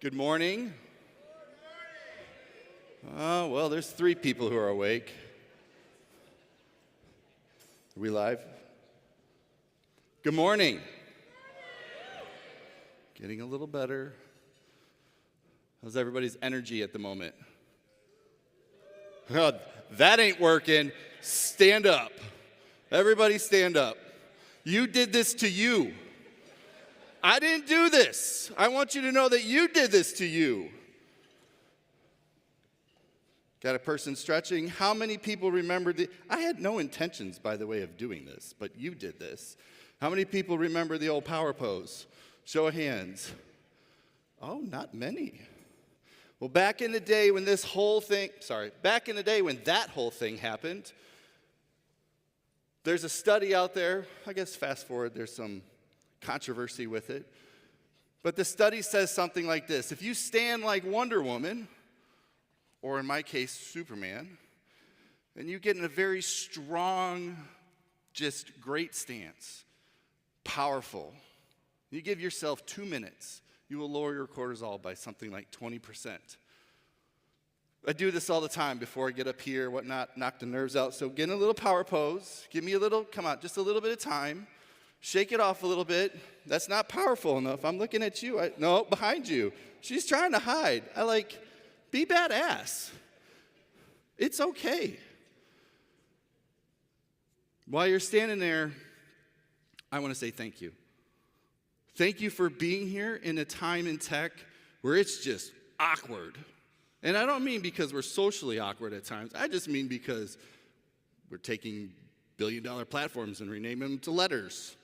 Good morning. Well, there's 3 people who are awake. Are we live? Good morning. Getting a little better. How's everybody's energy at the moment? Oh, that ain't working. Stand up. Everybody stand up. You did this to you. I didn't do this. I want you to know that you did this to you. Got a person stretching. How many people remember I had no intentions, by the way, of doing this, but you did this. How many people remember the old power pose? Show of hands. Oh, not many. Well, back in the day when that whole thing happened, there's a study out there. I guess fast forward, there's some controversy with it. But the study says something like this. If you stand like Wonder Woman, or in my case, Superman, then you get in a very strong, just great stance, powerful. You give yourself 2 minutes, you will lower your cortisol by something like 20%. I do this all the time before I get up here, whatnot, knock the nerves out. So get in a little power pose, give me a little, come on, just a little bit of time. Shake it off a little bit. That's not powerful enough. I'm looking at you. No, behind you. She's trying to hide. Be badass. It's okay. While you're standing there, I want to say thank you. Thank you for being here in a time in tech where it's just awkward. And I don't mean because we're socially awkward at times. I just mean because we're taking billion-dollar platforms and renaming them to letters.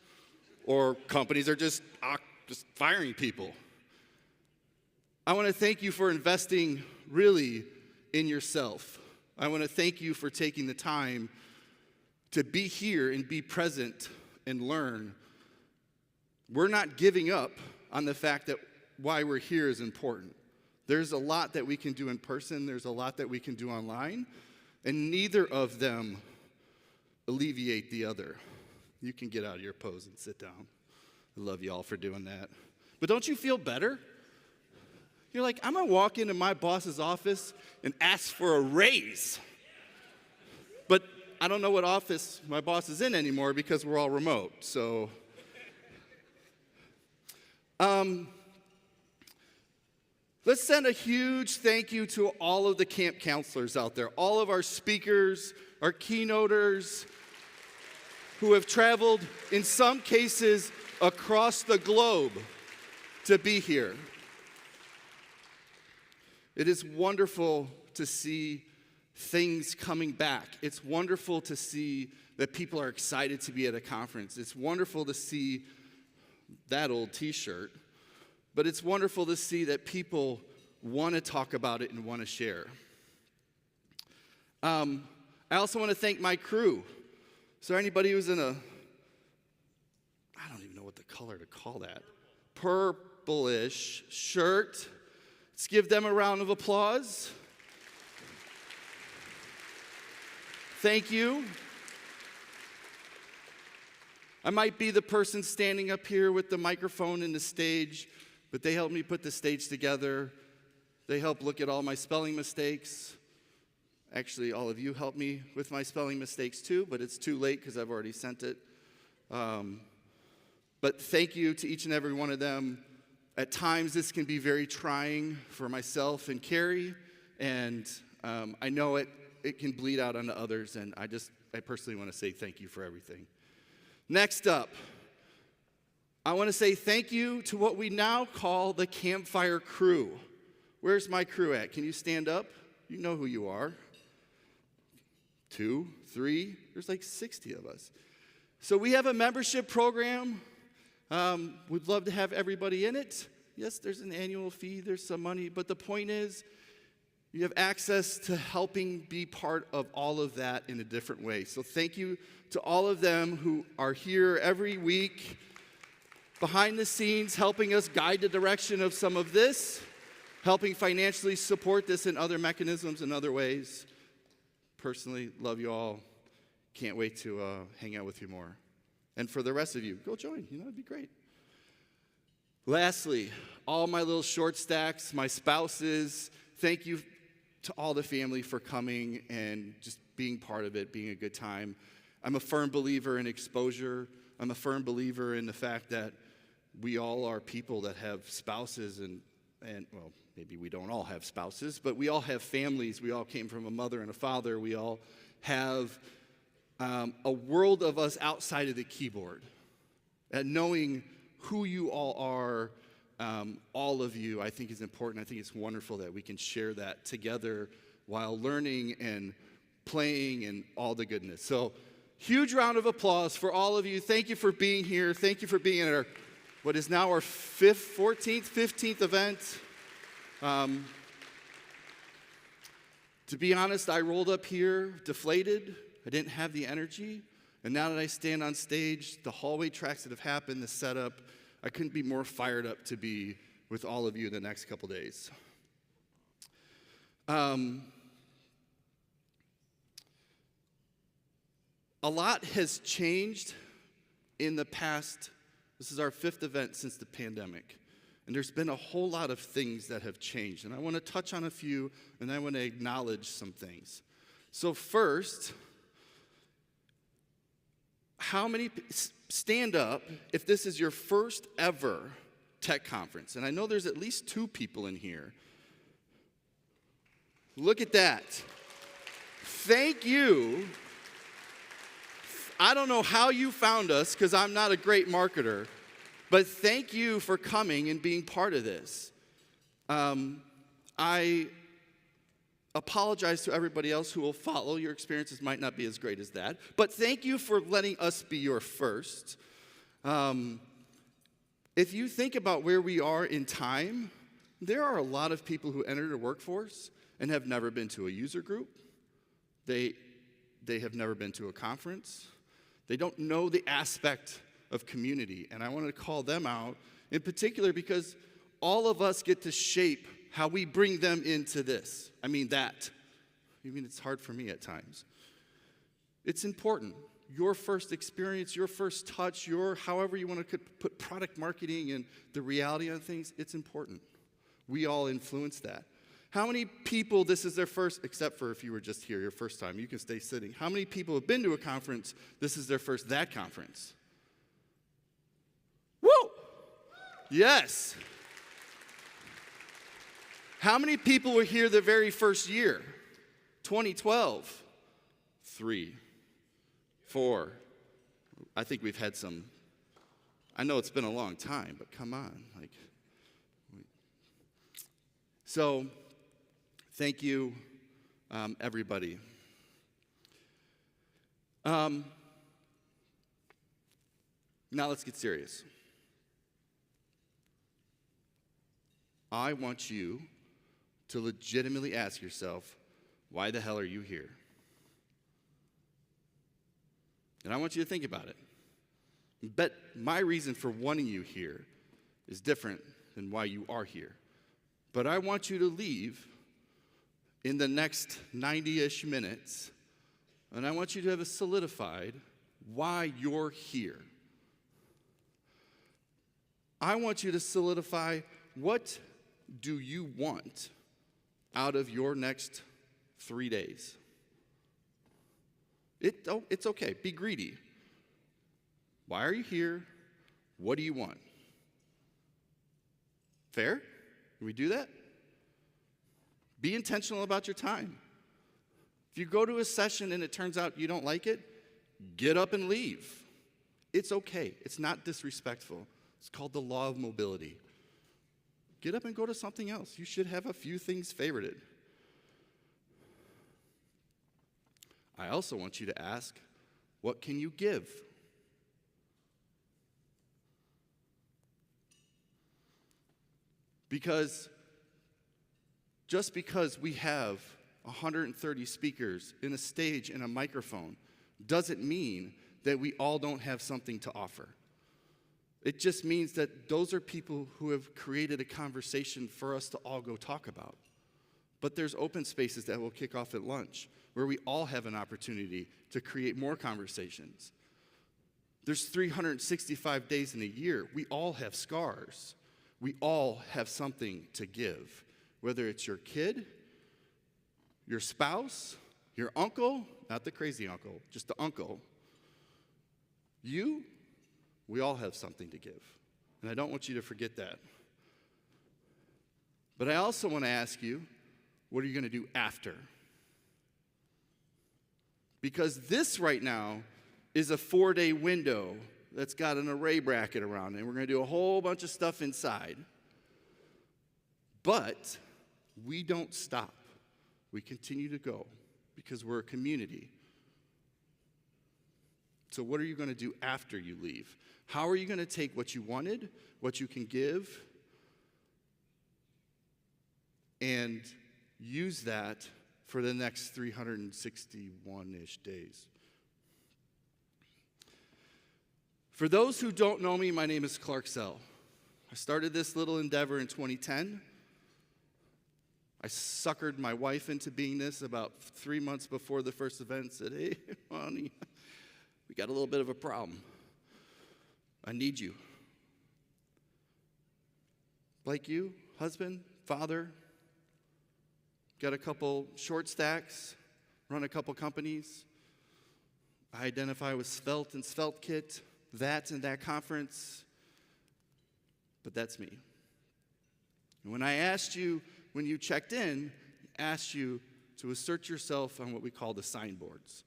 Or companies are just firing people. I want to thank you for investing really in yourself. I want to thank you for taking the time to be here and be present and learn. We're not giving up on the fact that why we're here is important. There's a lot that we can do in person. There's a lot that we can do online. And neither of them alleviate the other. You can get out of your pose and sit down. I love you all for doing that. But don't you feel better? You're like, I'm going to walk into my boss's office and ask for a raise. But I don't know what office my boss is in anymore because we're all remote. So, let's send a huge thank you to all of the camp counselors out there, all of our speakers, our keynoters, who have traveled, in some cases, across the globe to be here. It is wonderful to see things coming back. It's wonderful to see that people are excited to be at a conference. It's wonderful to see that old t-shirt. But it's wonderful to see that people want to talk about it and want to share. I also want to thank my crew. Is there anybody who's in I don't even know what the color to call that, purplish shirt? Let's give them a round of applause. Thank you. I might be the person standing up here with the microphone and the stage, but they helped me put the stage together. They helped look at all my spelling mistakes. Actually, all of you helped me with my spelling mistakes too, but it's too late because I've already sent it. But thank you to each and every one of them. At times, this can be very trying for myself and Carrie, and I know it can bleed out onto others, and I personally want to say thank you for everything. Next up, I want to say thank you to what we now call the Campfire Crew. Where's my crew at? Can you stand up? You know who you are. 2, 3, there's like 60 of us. So we have a membership program. We'd love to have everybody in it. Yes, there's an annual fee, there's some money, but the point is you have access to helping be part of all of that in a different way. So thank you to all of them who are here every week, behind the scenes, helping us guide the direction of some of this, helping financially support this in other mechanisms and other ways. Personally, love you all. Can't wait to hang out with you more. And for the rest of you, go join. It'd be great. Lastly, all my little short stacks, my spouses, thank you to all the family for coming and just being part of it, being a good time. I'm a firm believer in exposure. I'm a firm believer in the fact that we all are people that have spouses and well, maybe we don't all have spouses, but we all have families. We all came from a mother and a father. We all have a world of us outside of the keyboard. And knowing who you all are, all of you, I think is important. I think it's wonderful that we can share that together while learning and playing and all the goodness. So, huge round of applause for all of you. Thank you for being here. Thank you for being at what is now our 15th event. To be honest, I rolled up here deflated. I didn't have the energy. And now that I stand on stage, the hallway tracks that have happened, the setup, I couldn't be more fired up to be with all of you the next couple days. A lot has changed in the past. This is our 5th event since the pandemic. And there's been a whole lot of things that have changed. And I want to touch on a few, and I want to acknowledge some things. So first, how many, stand up if this is your first ever tech conference. And I know there's at least 2 people in here. Look at that. Thank you. I don't know how you found us because I'm not a great marketer, but thank you for coming and being part of this. I apologize to everybody else who will follow. Your experiences might not be as great as that, but thank you for letting us be your first. If you think about where we are in time, there are a lot of people who enter the workforce and have never been to a user group. They have never been to a conference. They don't know the aspect of community, and I want to call them out in particular because all of us get to shape how we bring them into this. It's hard for me at times. It's important. Your first experience, your first touch, however you want to put product marketing and the reality on things, it's important. We all influence that. How many people, this is their first, except for if you were just here your first time, you can stay sitting. How many people have been to a conference, this is their first that conference? Woo! Yes. How many people were here the very first year? 2012. 3, 4. I think we've had some. I know it's been a long time, but come on. So, thank you, everybody. Now let's get serious. I want you to legitimately ask yourself, why the hell are you here? And I want you to think about it. But my reason for wanting you here is different than why you are here. But I want you to leave in the next 90-ish minutes, and I want you to have it solidified why you're here. I want you to solidify what do you want out of your next 3 days. It's okay. Be greedy. Why are you here? What do you want? Fair? Can we do that? Be intentional about your time. If you go to a session and it turns out you don't like it, get up and leave. It's okay. It's not disrespectful. It's called the law of mobility. Get up and go to something else. You should have a few things favorited. I also want you to ask, what can you give? Because just because we have 130 speakers in a stage and a microphone doesn't mean that we all don't have something to offer. It just means that those are people who have created a conversation for us to all go talk about. But there's open spaces that will kick off at lunch where we all have an opportunity to create more conversations. There's 365 days in a year. We all have scars. We all have something to give, whether it's your kid, your spouse, your uncle, not the crazy uncle, just the uncle. We all have something to give. And I don't want you to forget that. But I also want to ask you, what are you going to do after? Because this right now is a 4-day window that's got an array bracket around it. And we're going to do a whole bunch of stuff inside. But we don't stop. We continue to go because we're a community. So what are you going to do after you leave? How are you going to take what you wanted, what you can give, and use that for the next 361-ish days? For those who don't know me, my name is Clark Sell. I started this little endeavor in 2010. I suckered my wife into being this about 3 months before the first event. Said, hey, honey, we got a little bit of a problem. I need you. Like you, husband, father, got a couple short stacks, run a couple companies. I identify with Svelte and Svelte Kit, that and that conference. But that's me. And when I asked you, when you checked in, I asked you to assert yourself on what we call the signboards.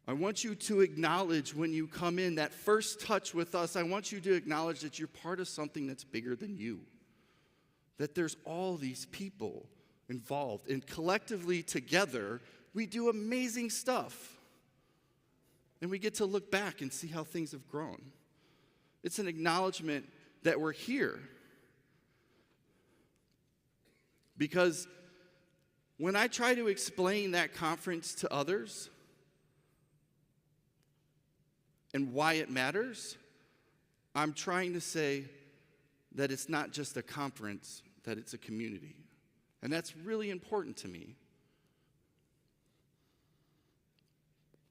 I want you to acknowledge when you come in, that first touch with us, I want you to acknowledge that you're part of something that's bigger than you. That there's all these people involved, and collectively together, we do amazing stuff. And we get to look back and see how things have grown. It's an acknowledgement that we're here. Because when I try to explain that conference to others and why it matters, I'm trying to say that it's not just a conference, that it's a community. And that's really important to me.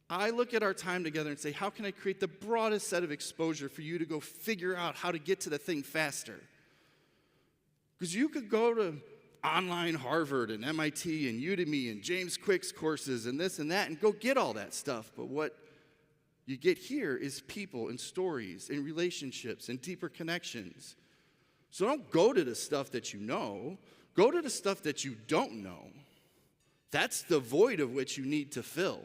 I look at our time together and say, how can I create the broadest set of exposure for you to go figure out how to get to the thing faster? Because you could go to online Harvard and MIT and Udemy and James Quick's courses and this and that and go get all that stuff. But what you get here is people and stories and relationships and deeper connections. So don't go to the stuff that you know. Go to the stuff that you don't know. That's the void of which you need to fill.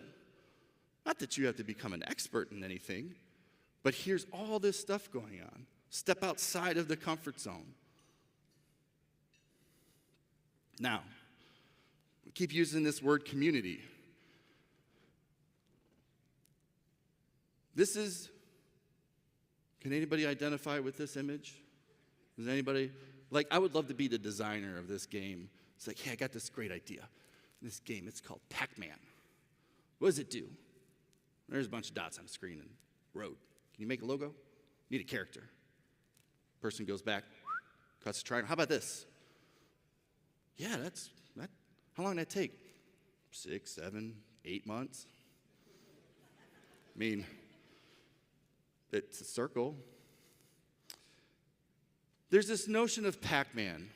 Not that you have to become an expert in anything, but here's all this stuff going on. Step outside of the comfort zone. Now, we keep using this word community. This is, can anybody identify with this image? Does anybody, I would love to be the designer of this game. It's like, hey, I got this great idea. This game, it's called Pac-Man. What does it do? There's a bunch of dots on a screen and road. Can you make a logo? Need a character. Person goes back, cuts a triangle. How about this? Yeah, that. How long did that take? 6, 7, 8 months. I mean, it's a circle. There's this notion of Pac-Man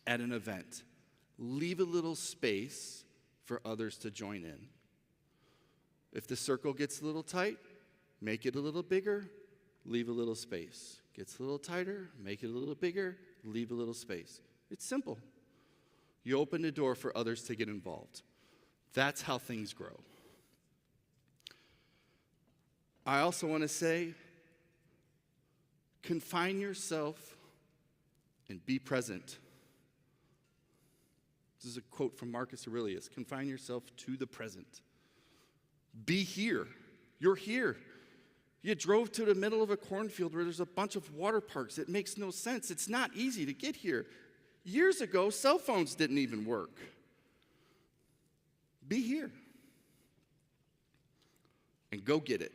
at an event. Leave a little space for others to join in. If the circle gets a little tight, make it a little bigger, leave a little space. Gets a little tighter, make it a little bigger, leave a little space. It's simple. You open the door for others to get involved. That's how things grow. I also want to say, confine yourself and be present. This is a quote from Marcus Aurelius. Confine yourself to the present. Be here. You're here. You drove to the middle of a cornfield where there's a bunch of water parks. It makes no sense. It's not easy to get here. Years ago, cell phones didn't even work. Be here. And go get it.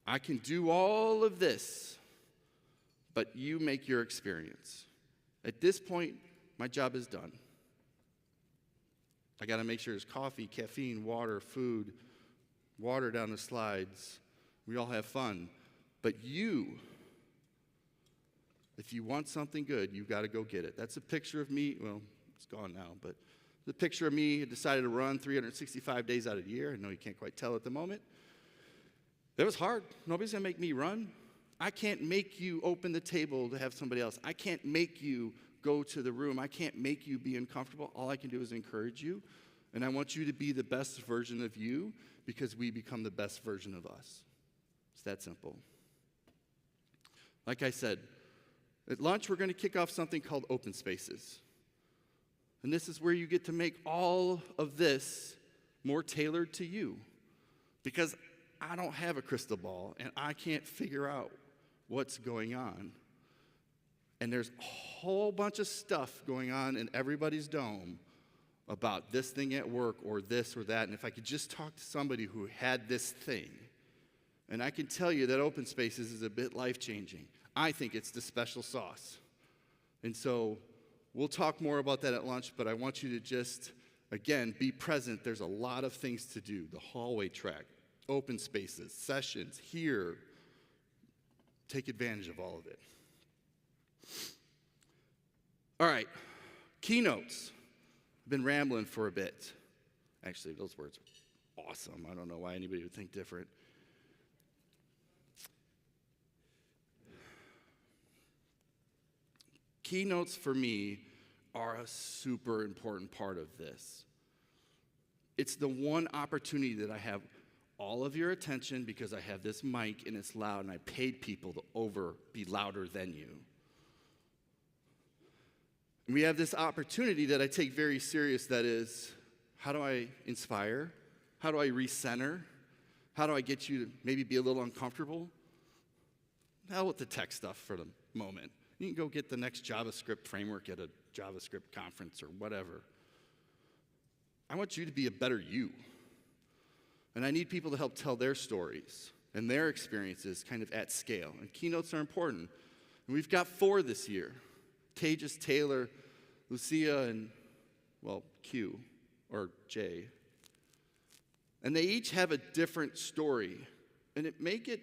I can do all of this, but you make your experience. At this point, my job is done. I got to make sure there's coffee, caffeine, water, food, water down the slides. We all have fun. But if you want something good, you've got to go get it. That's a picture of me. Well, it's gone now, but the picture of me decided to run 365 days out of the year. I know you can't quite tell at the moment. It was hard. Nobody's going to make me run. I can't make you open the table to have somebody else. I can't make you go to the room. I can't make you be uncomfortable. All I can do is encourage you. And I want you to be the best version of you because we become the best version of us. It's that simple. Like I said, at lunch, we're going to kick off something called Open Spaces. And this is where you get to make all of this more tailored to you. Because I don't have a crystal ball, and I can't figure out what's going on. And there's a whole bunch of stuff going on in everybody's dome about this thing at work or this or that. And if I could just talk to somebody who had this thing, and I can tell you that Open Spaces is a bit life-changing. I think it's the special sauce. And so we'll talk more about that at lunch, but I want you to just, again, be present. There's a lot of things to do. The hallway track, Open Spaces, sessions, here. Take advantage of all of it. All right, keynotes. I've been rambling for a bit. Actually, those words are awesome. I don't know why anybody would think different. Keynotes for me are a super important part of this. It's the one opportunity that I have all of your attention because I have this mic and it's loud and I paid people to be louder than you. And we have this opportunity that I take very serious, that is, how do I inspire? How do I recenter? How do I get you to maybe be a little uncomfortable? Hell with the tech stuff for the moment. You can go get the next JavaScript framework at a JavaScript conference or whatever. I want you to be a better you. And I need people to help tell their stories and their experiences kind of at scale. And keynotes are important. And we've got 4 this year. Tejas, Taylor, Lucia, and, well, Q, or J. And they each have a different story. And it may get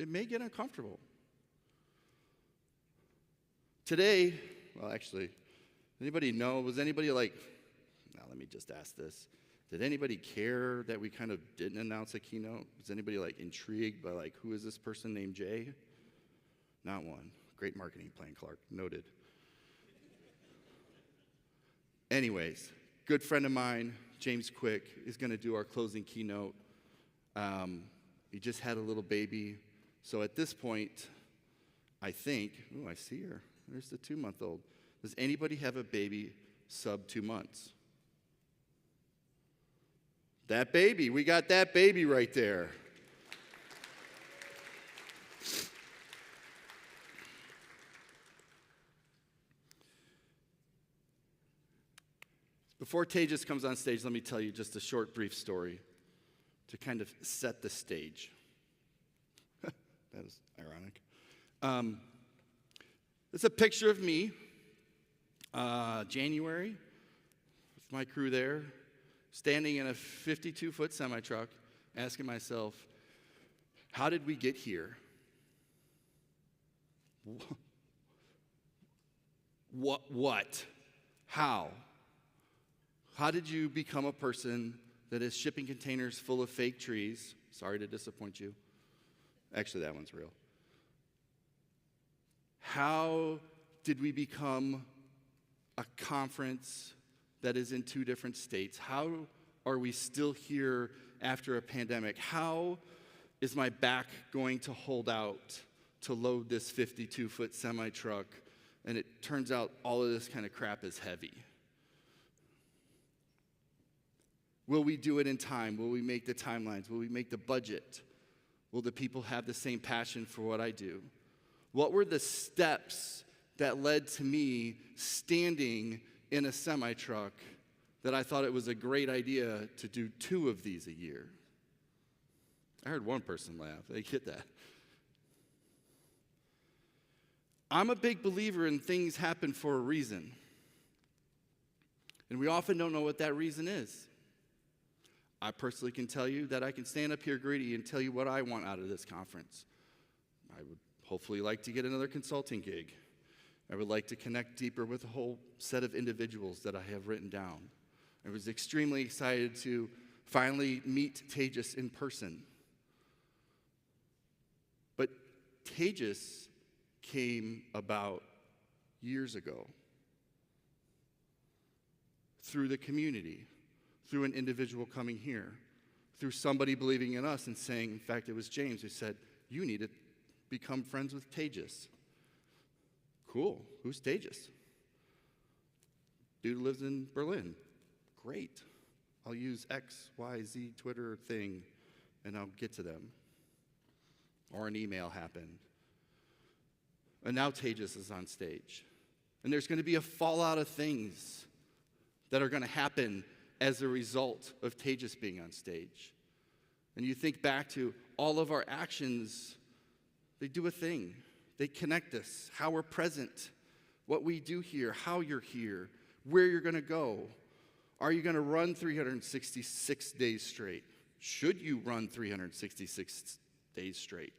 uncomfortable. Today, well, actually, anybody know, was anybody like, now let me just ask this. Did anybody care that we kind of didn't announce a keynote? Was anybody like intrigued by like, who is this person named Jay? Not one. Great marketing plan, Clark. Noted. Anyways, good friend of mine, James Quick, is going to do our closing keynote. He just had a little baby. So at this point, I think, oh, I see her. There's the 2-month-old. Does anybody have a baby sub 2 months? That baby. We got that baby right there. Before Tejas comes on stage, let me tell you just a short, brief story to kind of set the stage. That was ironic. It's a picture of me, January, with my crew there, standing in a 52-foot semi-truck, asking myself, how did we get here? What? How? How did you become a person that is shipping containers full of fake trees? Sorry to disappoint you. Actually, that one's real. How did we become a conference that is in 2 different states? How are we still here after a pandemic? How is my back going to hold out to load this 52-foot semi-truck? And it turns out all of this kind of crap is heavy. Will we do it in time? Will we make the timelines? Will we make the budget? Will the people have the same passion for what I do? What were the steps that led to me standing in a semi-truck that I thought it was a great idea to do 2 of these a year? I heard one person laugh. They get that. I'm a big believer in things happen for a reason. And we often don't know what that reason is. I personally can tell you that I can stand up here, Grady, and tell you what I want out of this conference. I would hopefully like to get another consulting gig. I would like to connect deeper with a whole set of individuals that I have written down. I was extremely excited to finally meet Tejas in person. But Tejas came about years ago through the community, through an individual coming here, through somebody believing in us and saying, in fact, it was James who said, you need to become friends with Tejas. Cool. Who's Tejas? Dude lives in Berlin. Great. I'll use X, Y, Z Twitter thing, and I'll get to them. Or an email happened. And now Tejas is on stage. And there's going to be a fallout of things that are going to happen as a result of Tejas being on stage. And you think back to all of our actions, they do a thing. They connect us, how we're present, what we do here, how you're here, where you're going to go. Are you going to run 366 days straight? Should you run 366 days straight?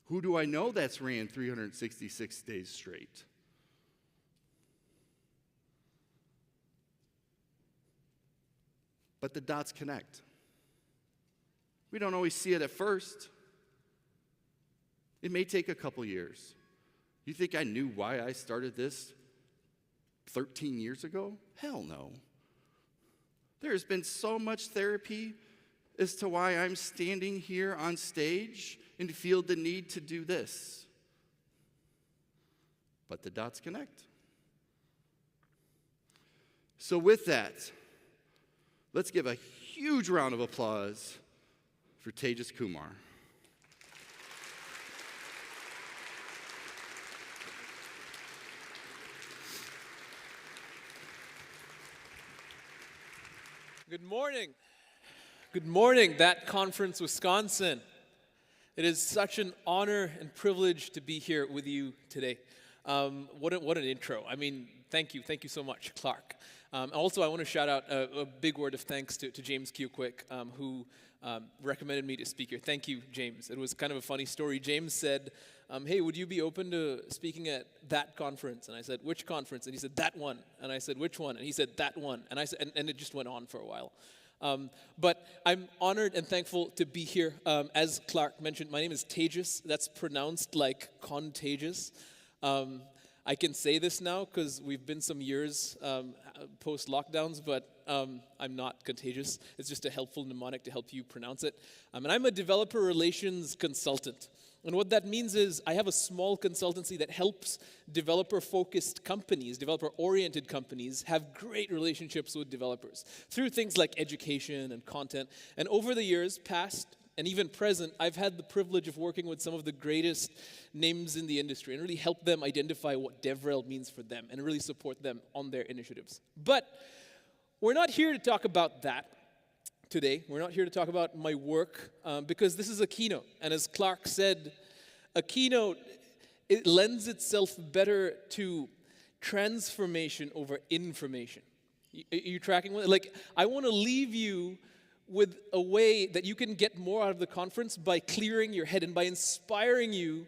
Who do I know that's ran 366 days straight? But the dots connect. We don't always see it at first. It may take a couple years. You think I knew why I started this 13 years ago? Hell no. There's been so much therapy as to why I'm standing here on stage and feel the need to do this. But the dots connect. So with that, let's give a huge round of applause for Tejas Kumar. Good morning. Good morning, That Conference, Wisconsin. It is such an honor and privilege to be here with you today. What an intro. I mean, thank you so much, Clark. Also, I want to shout out a big word of thanks to James Cuquick, who recommended me to speak here. Thank you, James. It was kind of a funny story. James said, hey, would you be open to speaking at that conference? And I said, which conference? And he said, that one. And I said, which one? And he said, that one. And I said, and it just went on for a while. But I'm honored and thankful to be here. As Clark mentioned, my name is Tejas. That's pronounced like contagious. I can say this now because we've been some years post-lockdowns, but I'm not contagious. It's just a helpful mnemonic to help you pronounce it. And I'm a developer relations consultant. And what that means is I have a small consultancy that helps developer-focused companies, developer-oriented companies, have great relationships with developers through things like education and content. And over the years, past and even present, I've had the privilege of working with some of the greatest names in the industry and really help them identify what DevRel means for them and really support them on their initiatives. But we're not here to talk about that today. We're not here to talk about my work because this is a keynote. And as Clark said, a keynote, it lends itself better to transformation over information. Are you tracking with it? Like, I want to leave you with a way that you can get more out of the conference by clearing your head and by inspiring you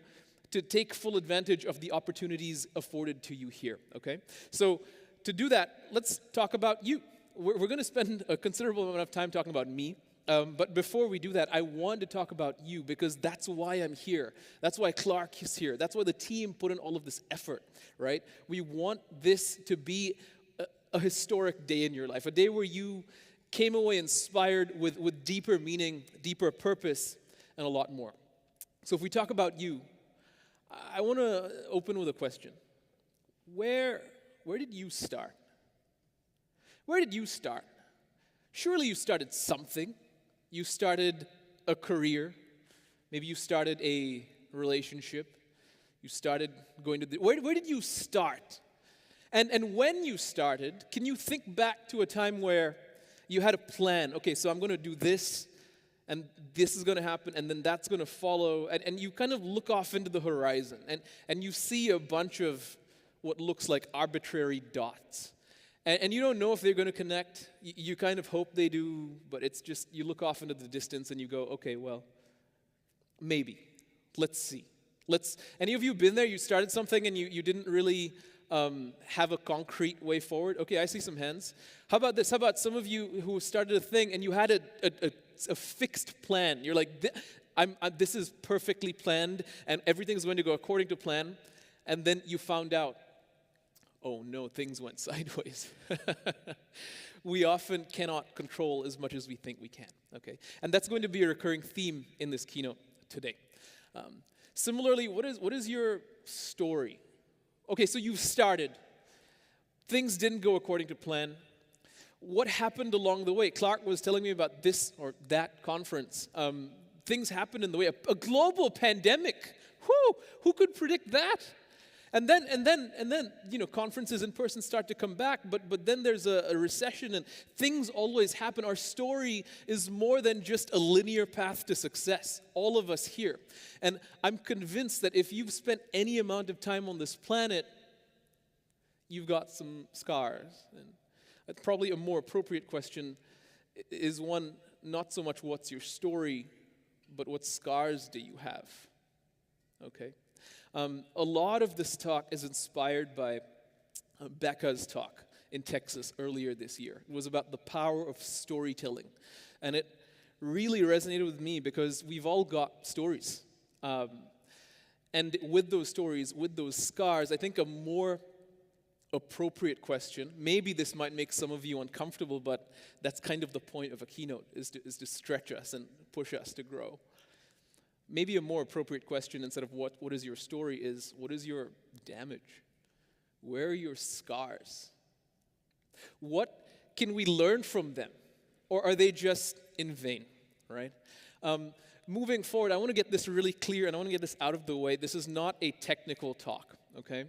to take full advantage of the opportunities afforded to you here, okay? So to do that, let's talk about you. We're going to spend a considerable amount of time talking about me, but before we do that, I want to talk about you because that's why I'm here. That's why Clark is here. That's why the team put in all of this effort, right? We want this to be a historic day in your life, a day where you came away inspired with deeper meaning, deeper purpose, and a lot more. So if we talk about you, I want to open with a question. Where did you start? Where did you start? Surely you started something. You started a career. Maybe you started a relationship. You started going to where did you start? And when you started, can you think back to a time where you had a plan? Okay, so I'm going to do this, and this is going to happen, and then that's going to follow. And you kind of look off into the horizon, and you see a bunch of what looks like arbitrary dots. And you don't know if they're going to connect. You kind of hope they do, but it's just, you look off into the distance and you go, okay, well, maybe. Let's see. Any of you been there? You started something and you didn't really have a concrete way forward? Okay, I see some hands. How about this? How about some of you who started a thing and you had a fixed plan? You're like, this is perfectly planned and everything's going to go according to plan. And then you found out, oh no, things went sideways. We often cannot control as much as we think we can, okay? And that's going to be a recurring theme in this keynote today. Similarly, what is your story? Okay, so you've started. Things didn't go according to plan. What happened along the way? Clark was telling me about this or that conference. Things happened in the way. A global pandemic. Who could predict that? And then, conferences in person start to come back, but then there's a recession and things always happen. Our story is more than just a linear path to success, all of us here. And I'm convinced that if you've spent any amount of time on this planet, you've got some scars. And probably a more appropriate question is one, not so much what's your story, but what scars do you have? Okay? A lot of this talk is inspired by Becca's talk in Texas earlier this year. It was about the power of storytelling. And it really resonated with me because we've all got stories. And with those stories, with those scars, I think a more appropriate question, maybe this might make some of you uncomfortable, but that's kind of the point of a keynote, is to stretch us and push us to grow. Maybe a more appropriate question instead of what is your story is, what is your damage? Where are your scars? What can we learn from them? Or are they just in vain, right? Moving forward, I want to get this really clear and I want to get this out of the way. This is not a technical talk, okay?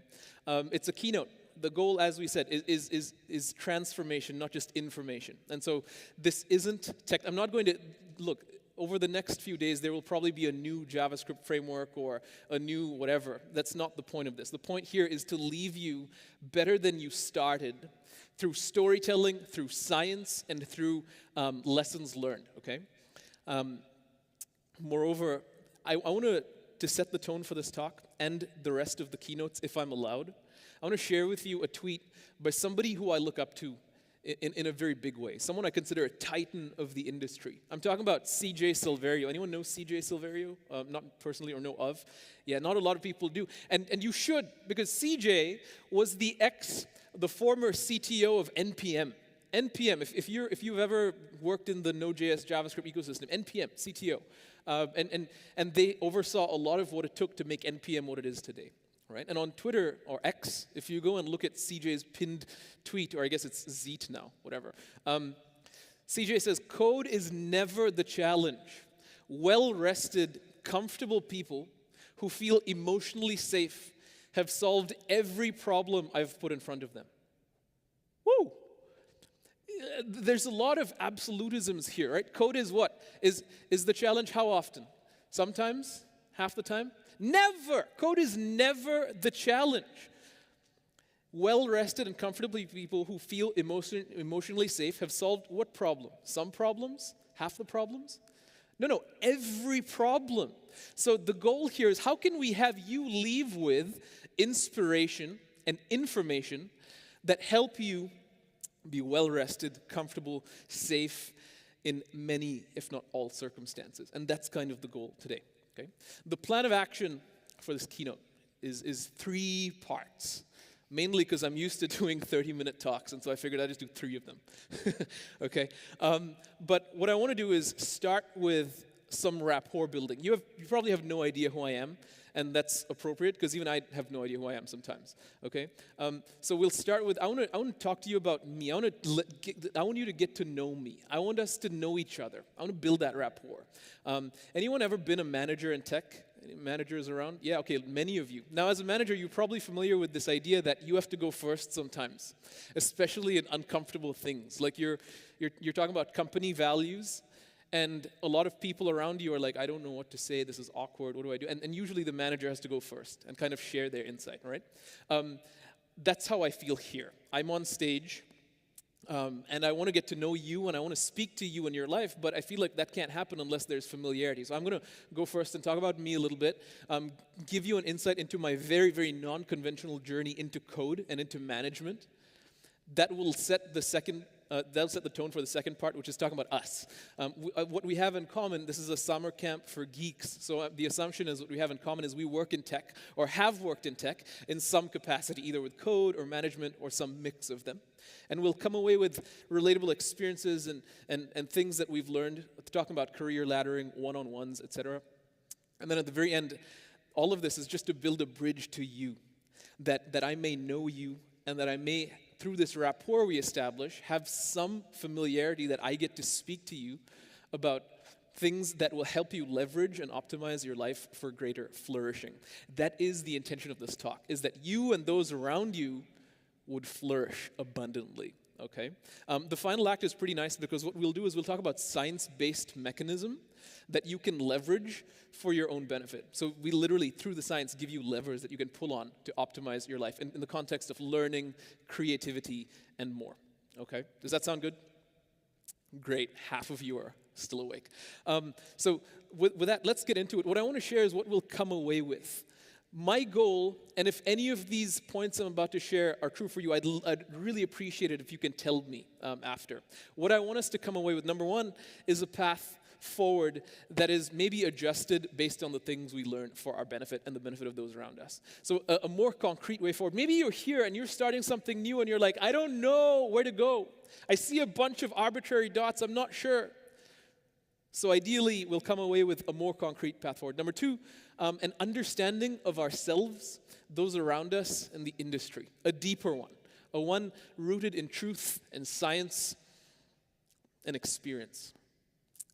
It's a keynote. The goal, as we said, is transformation, not just information. And so this isn't tech. I'm not going to, look, over the next few days, there will probably be a new JavaScript framework or a new whatever. That's not the point of this. The point here is to leave you better than you started through storytelling, through science, and through lessons learned, okay? Moreover, I want to set the tone for this talk and the rest of the keynotes, if I'm allowed. I want to share with you a tweet by somebody who I look up to in a very big way. Someone I consider a titan of the industry. I'm talking about CJ Silverio. Anyone know CJ Silverio? Not personally or know of? Yeah, not a lot of people do. And you should, because CJ was the former CTO of NPM. NPM, if you've ever worked in the Node.js JavaScript ecosystem, NPM, CTO. And they oversaw a lot of what it took to make NPM what it is today. Right? And on Twitter, or X, if you go and look at CJ's pinned tweet, or I guess it's Zeet now, whatever. CJ says, code is never the challenge. Well-rested, comfortable people who feel emotionally safe have solved every problem I've put in front of them. Woo! There's a lot of absolutisms here, right? Code is what? Is the challenge how often? Sometimes? Half the time? Never. Code is never the challenge. Well-rested and comfortable people who feel emotionally safe have solved what problem? Some problems? Half the problems? No, every problem. So the goal here is how can we have you leave with inspiration and information that help you be well-rested, comfortable, safe in many, if not all, circumstances. And that's kind of the goal today. Okay? The plan of action for this keynote is 3 parts, mainly because I'm used to doing 30-minute talks, and so I figured I'd just do 3 of them. Okay? But what I want to do is start with some rapport building. You probably have no idea who I am, and that's appropriate because even I have no idea who I am sometimes. Okay, so we'll start with I want to talk to you about me. I want you to get to know me. I want us to know each other. I want to build that rapport. Anyone ever been a manager in tech? Any managers around? Yeah, okay, many of you. Now, as a manager, you're probably familiar with this idea that you have to go first sometimes, especially in uncomfortable things. Like you're talking about company values. And a lot of people around you are like, I don't know what to say, this is awkward, what do I do? And usually the manager has to go first and kind of share their insight, right? That's how I feel here. I'm on stage, And I want to get to know you and I want to speak to you in your life, but I feel like that can't happen unless there's familiarity. So I'm going to go first and talk about me a little bit, give you an insight into my very, very non-conventional journey into code and into management. That will set the that'll set the tone for the second part, which is talking about us. What we have in common, this is a summer camp for geeks. So the assumption is what we have in common is we work in tech or have worked in tech in some capacity, either with code or management or some mix of them. And we'll come away with relatable experiences and things that we've learned, talking about career laddering, one-on-ones, etc. And then at the very end, all of this is just to build a bridge to you, that I may know you and that I may, through this rapport we establish, have some familiarity that I get to speak to you about things that will help you leverage and optimize your life for greater flourishing. That is the intention of this talk, is that you and those around you would flourish abundantly, okay? The final act is pretty nice because what we'll do is we'll talk about science-based mechanism that you can leverage for your own benefit. So we literally, through the science, give you levers that you can pull on to optimize your life in the context of learning, creativity, and more, okay? Does that sound good? Great, half of you are still awake. So with that, let's get into it. What I want to share is what we'll come away with. My goal, and if any of these points I'm about to share are true for you, I'd really appreciate it if you can tell me after. What I want us to come away with, number one, is a path forward that is maybe adjusted based on the things we learn for our benefit and the benefit of those around us. So a more concrete way forward. Maybe you're here and you're starting something new and you're like, I don't know where to go. I see a bunch of arbitrary dots, I'm not sure. So ideally, we'll come away with a more concrete path forward. Number two, an understanding of ourselves, those around us, and the industry. A deeper one. A one rooted in truth and science and experience.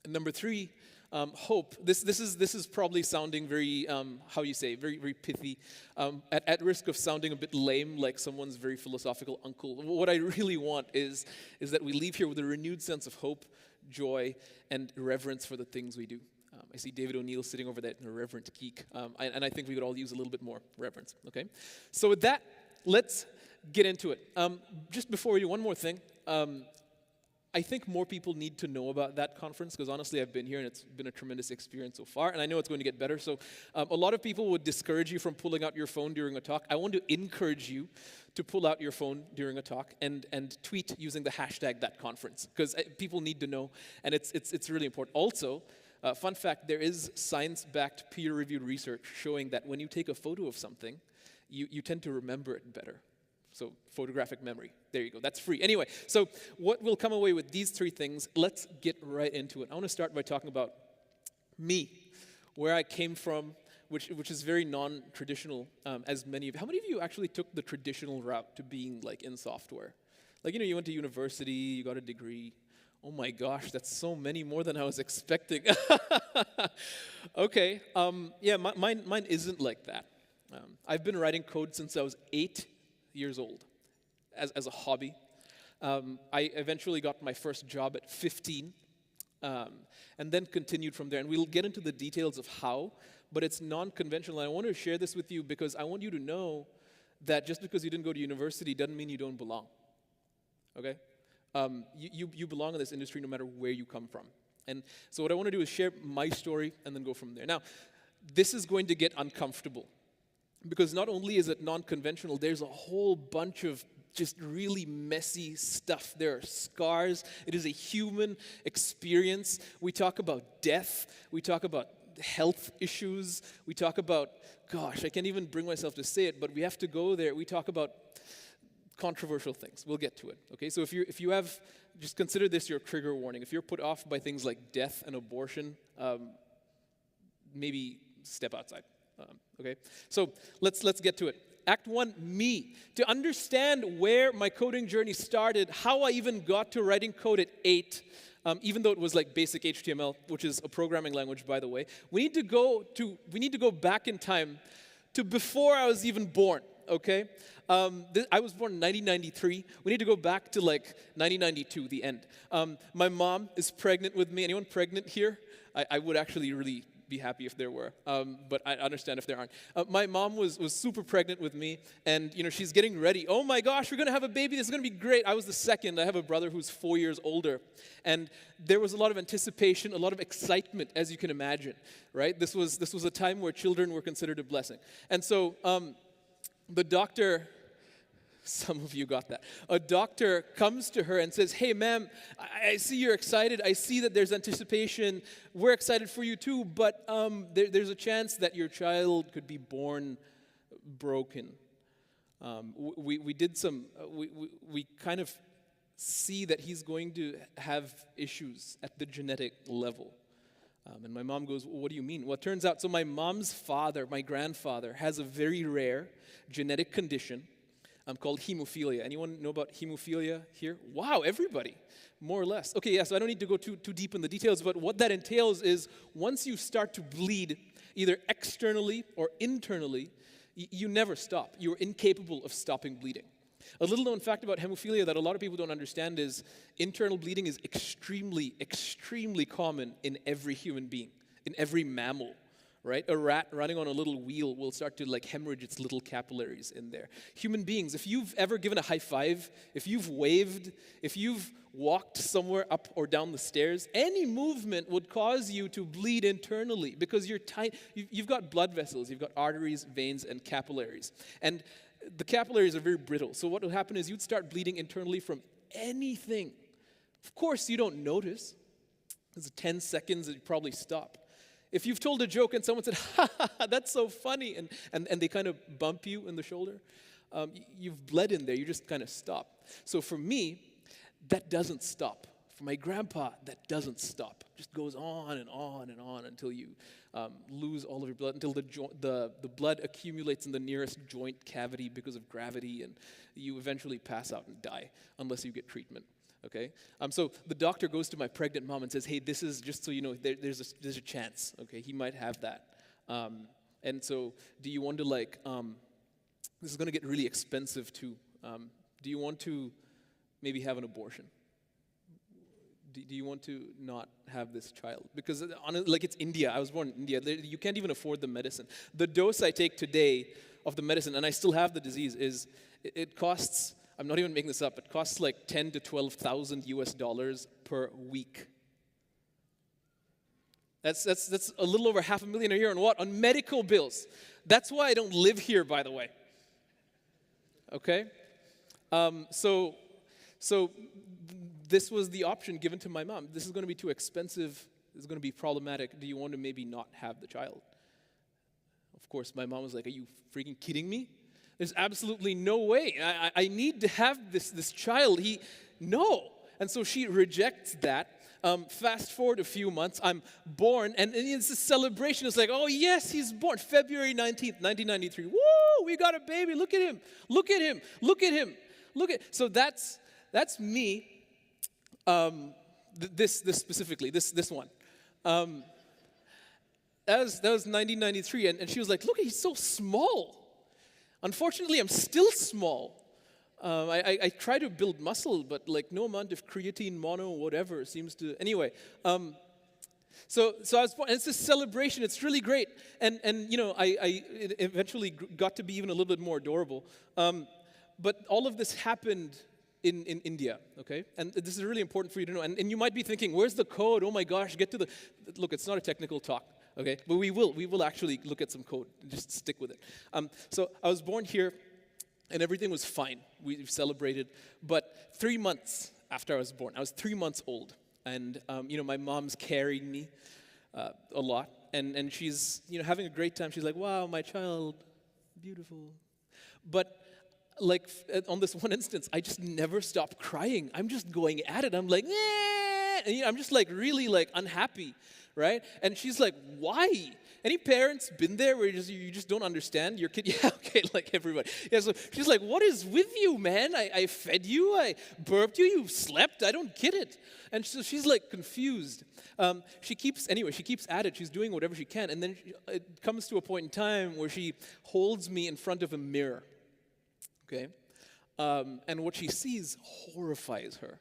And number three, hope. This is probably sounding very, very, very pithy, at risk of sounding a bit lame, like someone's very philosophical uncle. What I really want is that we leave here with a renewed sense of hope, joy, and reverence for the things we do. I see David O'Neill sitting over there, a reverent geek, and I think we could all use a little bit more reverence, okay? So with that, let's get into it. Just before we do, one more thing. I think more people need to know about that conference because honestly, I've been here and it's been a tremendous experience so far, and I know it's going to get better. So a lot of people would discourage you from pulling out your phone during a talk. I want to encourage you to pull out your phone during a talk and tweet using the hashtag #ThatConference because people need to know, and it's really important. Also, fun fact, there is science-backed peer-reviewed research showing that when you take a photo of something, you tend to remember it better. So photographic memory. There you go. That's free. Anyway, so what will come away with these three things, let's get right into it. I want to start by talking about me, where I came from, which is very non-traditional, as many of you. How many of you actually took the traditional route to being like in software? Like, you went to university, you got a degree. Oh my gosh, that's so many more than I was expecting. Okay, mine isn't like that. I've been writing code since I was 8 years old, as a hobby. I eventually got my first job at 15, and then continued from there. And we'll get into the details of how, but it's non-conventional. And I want to share this with you because I want you to know that just because you didn't go to university doesn't mean you don't belong, okay? You belong in this industry no matter where you come from. And so what I want to do is share my story and then go from there. Now, this is going to get uncomfortable. Because not only is it non-conventional, there's a whole bunch of just really messy stuff. There are scars. It is a human experience. We talk about death. We talk about health issues. We talk about, gosh, I can't even bring myself to say it, but we have to go there. We talk about controversial things. We'll get to it, okay? So if you have, just consider this your trigger warning. If you're put off by things like death and abortion, maybe step outside. Okay, so let's get to it. Act 1, me. To understand where my coding journey started, how I even got to writing code at 8, even though it was like basic HTML, which is a programming language, by the way, we need to go back in time to before I was even born. Okay, I was born in 1993. We need to go back to like 1992, the end. My mom is pregnant with me. Anyone pregnant here? I would actually really be happy if there were, but I understand if there aren't. My mom was super pregnant with me, and she's getting ready. Oh my gosh, we're gonna have a baby. This is gonna be great. I was the second. I have a brother who's 4 years older, and there was a lot of anticipation, a lot of excitement, as you can imagine. Right? This was a time where children were considered a blessing, and so the doctor. Some of you got that. A doctor comes to her and says, "Hey, ma'am, I see you're excited. I see that there's anticipation. We're excited for you too, but there's a chance that your child could be born broken." We did some, we kind of see that he's going to have issues at the genetic level. And my mom goes, "What do you mean?" Well, it turns out, so my mom's father, my grandfather, has a very rare genetic condition called hemophilia. Anyone know about hemophilia here? Wow, everybody, more or less. Okay, yeah, so I don't need to go too deep in the details, but what that entails is once you start to bleed, either externally or internally, you never stop. You're incapable of stopping bleeding. A little known fact about hemophilia that a lot of people don't understand is internal bleeding is extremely, extremely common in every human being, in every mammal. Right? A rat running on a little wheel will start to hemorrhage its little capillaries in there. Human beings, if you've ever given a high five, if you've waved, if you've walked somewhere up or down the stairs, any movement would cause you to bleed internally because you've got blood vessels, you've got arteries, veins, and capillaries. And the capillaries are very brittle. So what would happen is you'd start bleeding internally from anything. Of course, you don't notice. There's 10 seconds that you probably stop. If you've told a joke and someone said, "Ha ha ha, that's so funny," and they kind of bump you in the shoulder, you've bled in there, you just kind of stop. So for me, that doesn't stop. For my grandpa, that doesn't stop. It just goes on and on and on until you lose all of your blood, until the blood accumulates in the nearest joint cavity because of gravity, and you eventually pass out and die unless you get treatment. Okay, so the doctor goes to my pregnant mom and says, "Hey, this is just so you know, there's a chance. Okay, he might have that. And so, do you want to this is going to get really expensive too. Do you want to maybe have an abortion? Do you want to not have this child? Because it's India. I was born in India. You can't even afford the medicine. The dose I take today of the medicine, and I still have the disease, it costs." I'm not even making this up. It costs like $10,000 to $12,000 US per week. That's a little over $500,000 a year on what? On medical bills. That's why I don't live here, by the way. Okay? So this was the option given to my mom. This is going to be too expensive. This is going to be problematic. Do you want to maybe not have the child? Of course, my mom was like, "Are you freaking kidding me? There's absolutely no way. I need to have this child." No. And so she rejects that. Fast forward a few months, I'm born, and it's a celebration. It's like, "Oh yes, he's born, February 19th, 1993. Woo, we got a baby. Look at him. Look at him. Look at him. So that's me. This specifically, this one. That was 1993, and she was like, "Look, he's so small." Unfortunately, I'm still small. I try to build muscle, but no amount of creatine, mono, whatever seems to. Anyway, so I was born, and it's a celebration. It's really great, and I eventually got to be even a little bit more adorable. But all of this happened in India, okay? And this is really important for you to know. And you might be thinking, "Where's the code? Oh my gosh, get to the..." Look, it's not a technical talk. Okay, but we will actually look at some code. Just stick with it. So I was born here, and everything was fine. We celebrated, but 3 months after I was born, I was 3 months old, and my mom's carrying me a lot, and she's having a great time. She's like, "Wow, my child, beautiful," but on this one instance, I just never stopped crying. I'm just going at it. I'm like, "Eh," and I'm just really unhappy. Right? And she's like, "Why?" Any parents been there where you just don't understand your kid? Yeah, okay, everybody. Yeah, so she's like, "What is with you, man? I fed you, I burped you, you slept, I don't get it." And so she's confused. She keeps at it. She's doing whatever she can. And then it comes to a point in time where she holds me in front of a mirror. Okay? And what she sees horrifies her.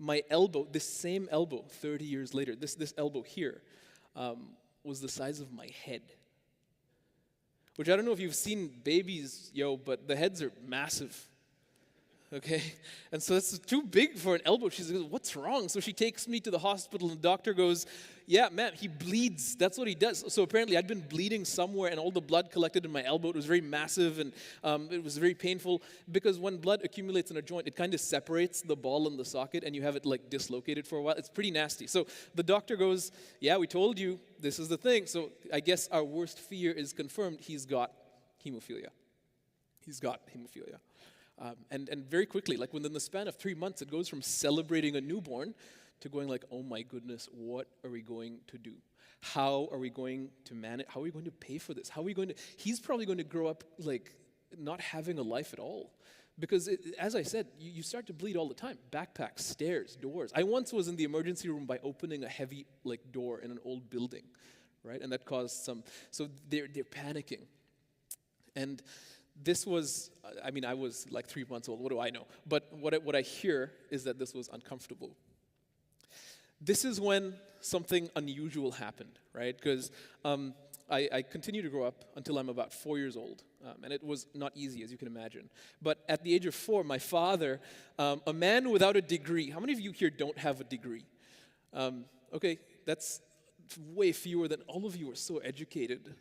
My elbow, this same elbow, 30 years later, this elbow here, was the size of my head. Which I don't know if you've seen babies, but the heads are massive. Okay? And so it's too big for an elbow. She says, what's wrong? So she takes me to the hospital, and the doctor goes, yeah, ma'am, he bleeds. That's what he does. So apparently I'd been bleeding somewhere, and all the blood collected in my elbow. It was very massive, and it was very painful, because when blood accumulates in a joint, it kind of separates the ball and the socket, and you have it like dislocated for a while. It's pretty nasty. So the doctor goes, yeah, we told you, this is the thing. So I guess our worst fear is confirmed. He's got hemophilia. He's got hemophilia. And very quickly, like within the span of 3 months, it goes from celebrating a newborn to going like, oh my goodness, what are we going to do? How are we going to manage? How are we going to pay for this? How are we going to? He's probably going to grow up like not having a life at all. Because as I said, you start to bleed all the time. Backpacks, stairs, doors. I once was in the emergency room by opening a heavy like door in an old building, right? And that caused some, so they're panicking. And this was, I was like 3 months old. What do I know? But what I hear is that this was uncomfortable. This is when something unusual happened, right? Because I continued to grow up until I'm about 4 years old. And it was not easy, as you can imagine. But at the age of 4, my father, a man without a degree. How many of you here don't have a degree? Okay, that's way fewer than all of you are so educated.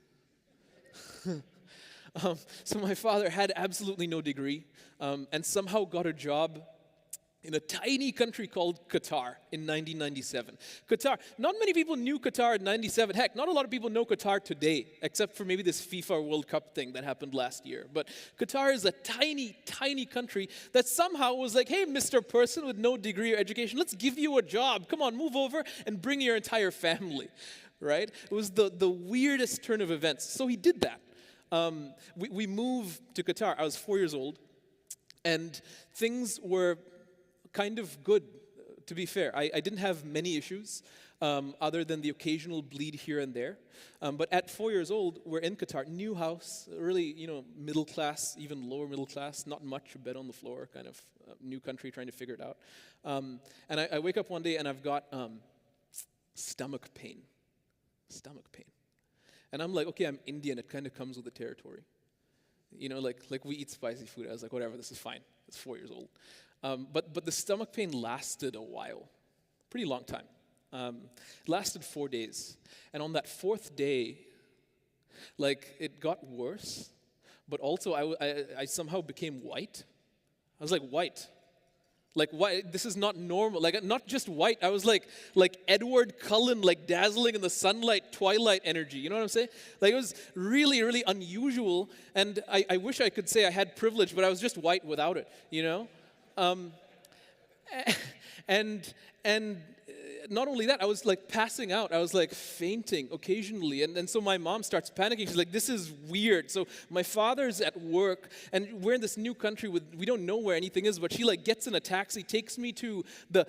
So my father had absolutely no degree, and somehow got a job in a tiny country called Qatar in 1997. Qatar, not many people knew Qatar in 97. Heck, not a lot of people know Qatar today, except for maybe this FIFA World Cup thing that happened last year. But Qatar is a tiny, tiny country that somehow was like, hey, Mr. Person with no degree or education, let's give you a job. Come on, move over and bring your entire family, right? It was the weirdest turn of events. So he did that. We moved to Qatar. I was 4 years old, and things were kind of good, to be fair. I didn't have many issues, other than the occasional bleed here and there. But at 4 years old, we're in Qatar, new house, really, middle class, even lower middle class, not much, a bed on the floor, kind of new country trying to figure it out. And I wake up one day and I've got stomach pain. And I'm like, okay, I'm Indian. It kind of comes with the territory. Like we eat spicy food. I was like, whatever, this is fine. It's 4 years old. But the stomach pain lasted a while, pretty long time. It lasted 4 days. And on that fourth day, it got worse. But also I somehow became white. I was like, white. Like, why? This is not normal. Like, not just white. I was like Edward Cullen, like dazzling in the sunlight, twilight energy. You know what I'm saying? Like, it was really, really unusual. And I wish I could say I had privilege, but I was just white without it, And not only that, I was like passing out. I was like fainting occasionally. And so my mom starts panicking. She's like, this is weird. So my father's at work, and we're in this new country we don't know where anything is, but she like gets in a taxi, takes me to the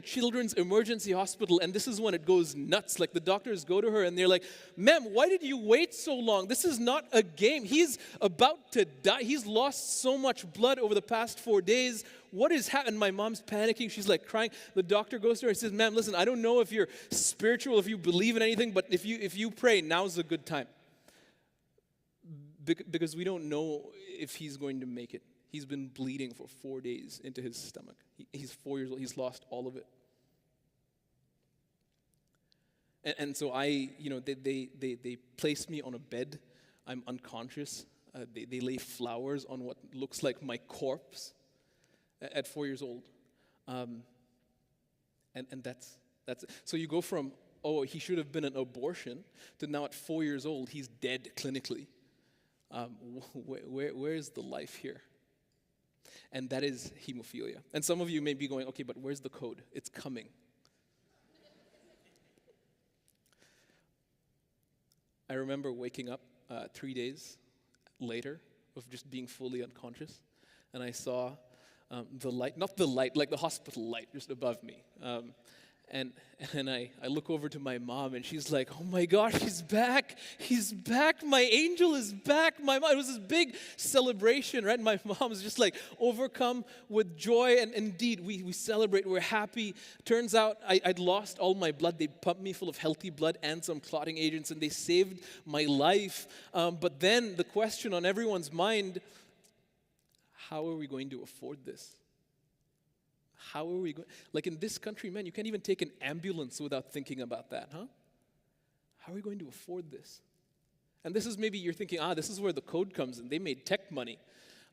children's emergency hospital, and this is when it goes nuts. Like the doctors go to her and they're like, ma'am, why did you wait so long? This is not a game. He's about to die. He's lost so much blood over the past 4 days. What is happening? My mom's panicking. She's like crying. The doctor goes to her and says, ma'am, listen, I don't know if you're spiritual, if you believe in anything, but if you pray, now's a good time. Because we don't know if he's going to make it. He's been bleeding for 4 days into his stomach. He's 4 years old. He's lost all of it. And so they place me on a bed. I'm unconscious. They lay flowers on what looks like my corpse at 4 years old. And that's it. So you go from, oh, he should have been an abortion, to now at 4 years old, he's dead clinically. Where's the life here? And that is hemophilia. And some of you may be going, okay, but where's the code? It's coming. I remember waking up 3 days later of just being fully unconscious, and I saw the light, not the light, like the hospital light just above me. And I look over to my mom, and she's like, oh my gosh, he's back. He's back. My angel is back. My mom, it was this big celebration, right? My mom's just like overcome with joy. And indeed, we celebrate. We're happy. Turns out I'd lost all my blood. They pumped me full of healthy blood and some clotting agents, and they saved my life. But then the question on everyone's mind, how are we going to afford this? How are we going? Like in this country, man, you can't even take an ambulance without thinking about that, huh? How are we going to afford this? And this is maybe you're thinking, this is where the code comes in. They made tech money.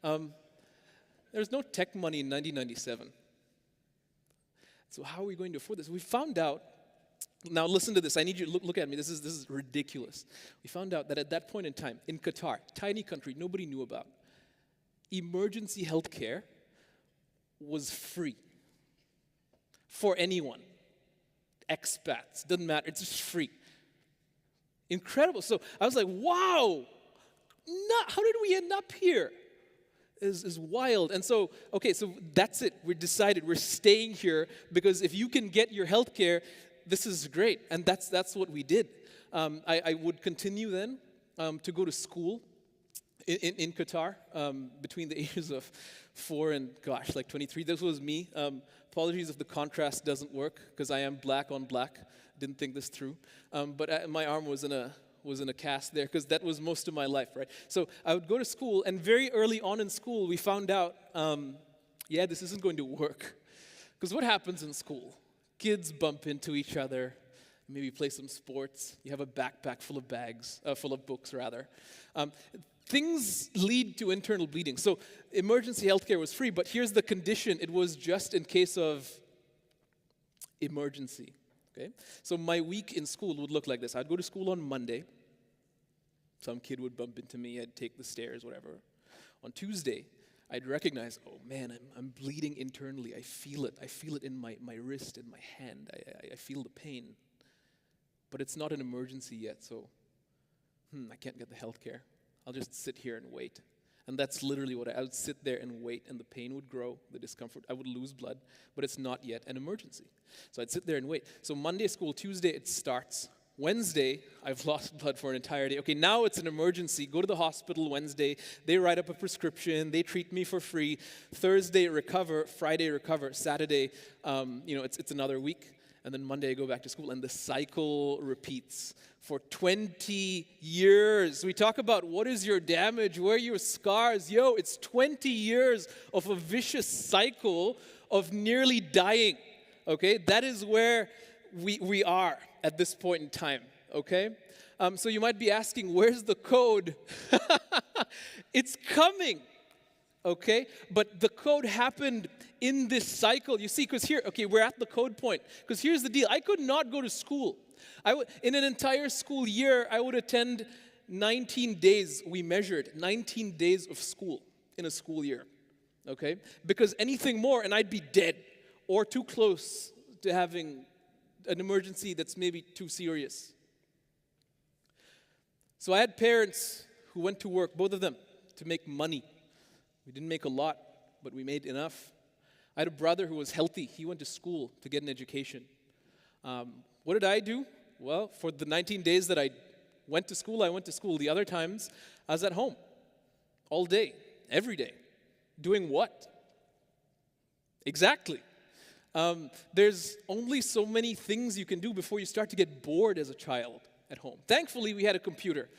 There's no tech money in 1997. So how are we going to afford this? We found out, now listen to this. I need you to look at me. This is ridiculous. We found out that at that point in time, in Qatar, tiny country, nobody knew about, emergency health care was free. For anyone, expats, doesn't matter, it's just free. Incredible. So I was like, wow, how did we end up here? Is wild. And so, okay, so that's it. We're decided, we're staying here because if you can get your health care, this is great. And that's what we did. I would continue then to go to school in Qatar between the ages of 4 and, 23. This was me. Apologies if the contrast doesn't work, because I am black on black. Didn't think this through. But my arm was in a cast there, because that was most of my life, right? So I would go to school, and very early on in school, we found out, this isn't going to work. Because what happens in school? Kids bump into each other, maybe play some sports. You have a backpack full of books, rather. Things lead to internal bleeding. So emergency healthcare was free, but here's the condition. It was just in case of emergency. Okay? So my week in school would look like this. I'd go to school on Monday. Some kid would bump into me. I'd take the stairs, whatever. On Tuesday, I'd recognize, oh man, I'm bleeding internally. I feel it. I feel it in my wrist and my hand. I feel the pain. But it's not an emergency yet, so I can't get the health care. I'll just sit here and wait. And that's literally what I would sit there and wait, and the pain would grow, the discomfort. I would lose blood, but it's not yet an emergency. So I'd sit there and wait. So Monday school, Tuesday it starts. Wednesday, I've lost blood for an entire day. Okay, now it's an emergency. Go to the hospital Wednesday. They write up a prescription. They treat me for free. Thursday, recover. Friday, recover. Saturday, it's another week. And then Monday, I go back to school, and the cycle repeats for 20 years. We talk about what is your damage, where are your scars. It's 20 years of a vicious cycle of nearly dying, okay? That is where we are at this point in time, okay? So you might be asking, where's the code? It's coming. Okay, but the code happened in this cycle. You see, because here, okay, we're at the code point. Because here's the deal. I could not go to school. In an entire school year, I would attend 19 days. We measured 19 days of school in a school year. Okay, because anything more, and I'd be dead or too close to having an emergency that's maybe too serious. So I had parents who went to work, both of them, to make money. We didn't make a lot, but we made enough. I had a brother who was healthy. He went to school to get an education. What did I do? Well, for the 19 days that I went to school, I went to school. The other times, I was at home all day, every day. Doing what? Exactly. There's only so many things you can do before you start to get bored as a child at home. Thankfully, we had a computer.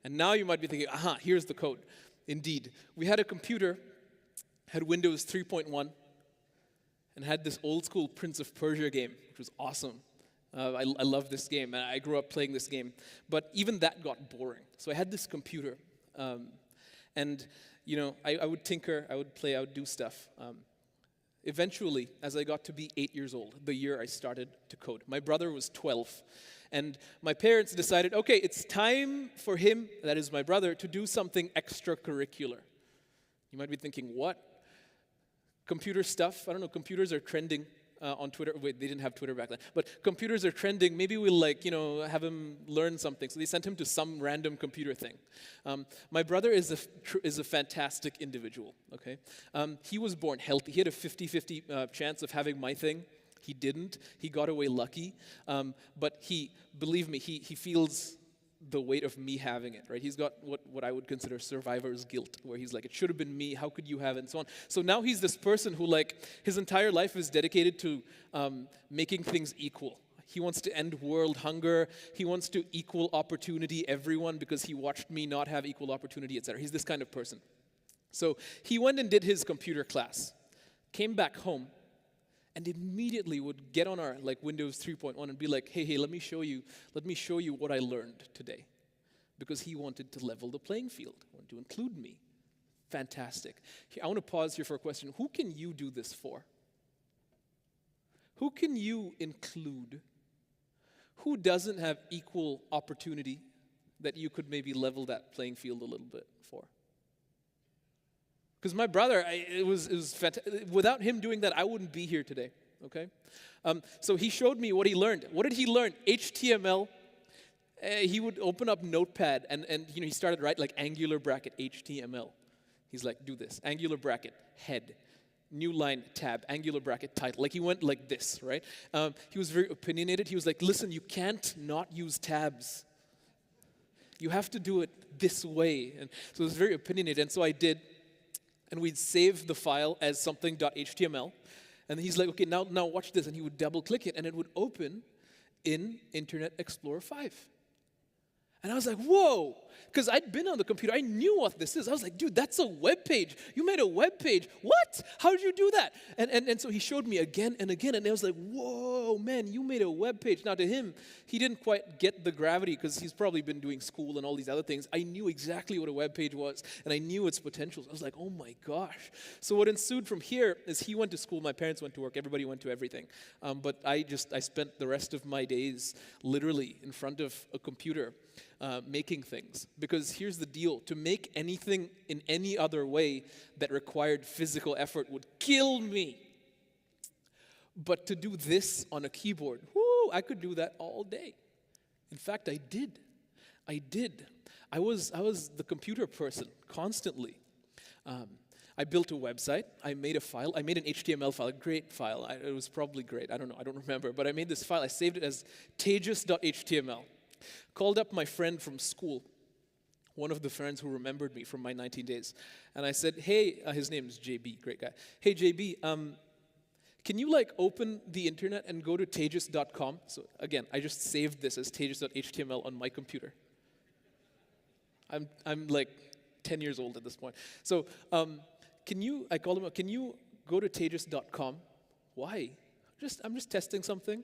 And now you might be thinking, here's the code. Indeed, we had a computer, had Windows 3.1, and had this old school Prince of Persia game, which was awesome. I love this game, and I grew up playing this game. But even that got boring. So I had this computer, and I would tinker, I would play, I would do stuff. Eventually, as I got to be 8 years old, the year I started to code, my brother was 12. And my parents decided, okay, it's time for him, that is my brother, to do something extracurricular. You might be thinking, what? Computer stuff? I don't know, computers are trending on Twitter. Wait, they didn't have Twitter back then. But computers are trending. Maybe we'll have him learn something. So they sent him to some random computer thing. My brother is a fantastic individual, okay? He was born healthy. He had a 50-50 chance of having my thing. He didn't. He got away lucky. But believe me, he feels the weight of me having it, right? He's got what I would consider survivor's guilt, where he's like, it should have been me, how could you have it, and so on. So now he's this person who, like, his entire life is dedicated to making things equal. He wants to end world hunger. He wants to equal opportunity everyone because he watched me not have equal opportunity, etc. He's this kind of person. So he went and did his computer class, came back home, and immediately would get on our Windows 3.1 and be like, hey, let me show you what I learned today. Because he wanted to level the playing field, wanted to include me. Fantastic. I want to pause here for a question. Who can you do this for? Who can you include? Who doesn't have equal opportunity that you could maybe level that playing field a little bit for? Because my brother, it was fantastic. Without him doing that, I wouldn't be here today, okay? So he showed me what he learned. What did he learn? HTML. He would open up Notepad, and he started to write angular bracket HTML. He's like, do this. Angular bracket, head. New line, tab, angular bracket, title. He went like this, right? He was very opinionated. He was like, listen, you can't not use tabs. You have to do it this way. And so it was very opinionated, and so I did. And we'd save the file as something.html. And he's like, okay, now watch this. And he would double click it, and it would open in Internet Explorer 5. And I was like, whoa, because I'd been on the computer. I knew what this is. I was like, dude, that's a web page. You made a web page. What? How did you do that? And so he showed me again and again, and I was like, whoa, man, you made a web page. Now to him, he didn't quite get the gravity because he's probably been doing school and all these other things. I knew exactly what a web page was, and I knew its potentials. I was like, oh my gosh. So what ensued from here is he went to school, my parents went to work, everybody went to everything. But I spent the rest of my days literally in front of a computer. Making things. Because here's the deal. To make anything in any other way that required physical effort would kill me. But to do this on a keyboard, I could do that all day. In fact, I did. I was the computer person constantly. I built a website. I made a file. I made an HTML file, a great file. It was probably great. I don't know. I don't remember. But I made this file. I saved it as tejas.html. Called up my friend from school, one of the friends who remembered me from my 19 days. And I said, hey, his name is JB, great guy. Hey, JB, can you open the internet and go to tejas.com? So again, I just saved this as tejas.html on my computer. I'm 10 years old at this point. So I called him up, can you go to tejas.com? Why? I'm just testing something.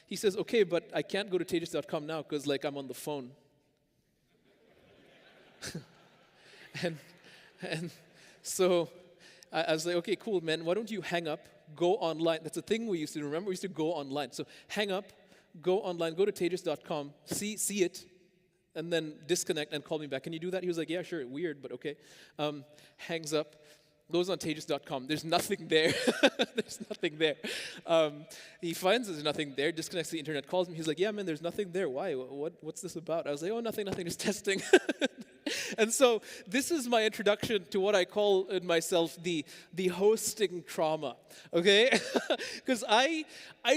He says, okay, but I can't go to tejas.com now because I'm on the phone. and so I was like, okay, cool, man. Why don't you hang up, go online. That's a thing we used to remember. We used to go online. So hang up, go online, go to tejas.com, see it, and then disconnect and call me back. Can you do that? He was like, yeah, sure. Weird, but okay. Hangs up. Goes on tejas.com. There's nothing there. There's nothing there. He finds there's nothing there, disconnects the internet, calls me. He's like, yeah, man, there's nothing there. Why? What's this about? I was like, oh, nothing, just testing. And so this is my introduction to what I call in myself the hosting trauma, okay? Because I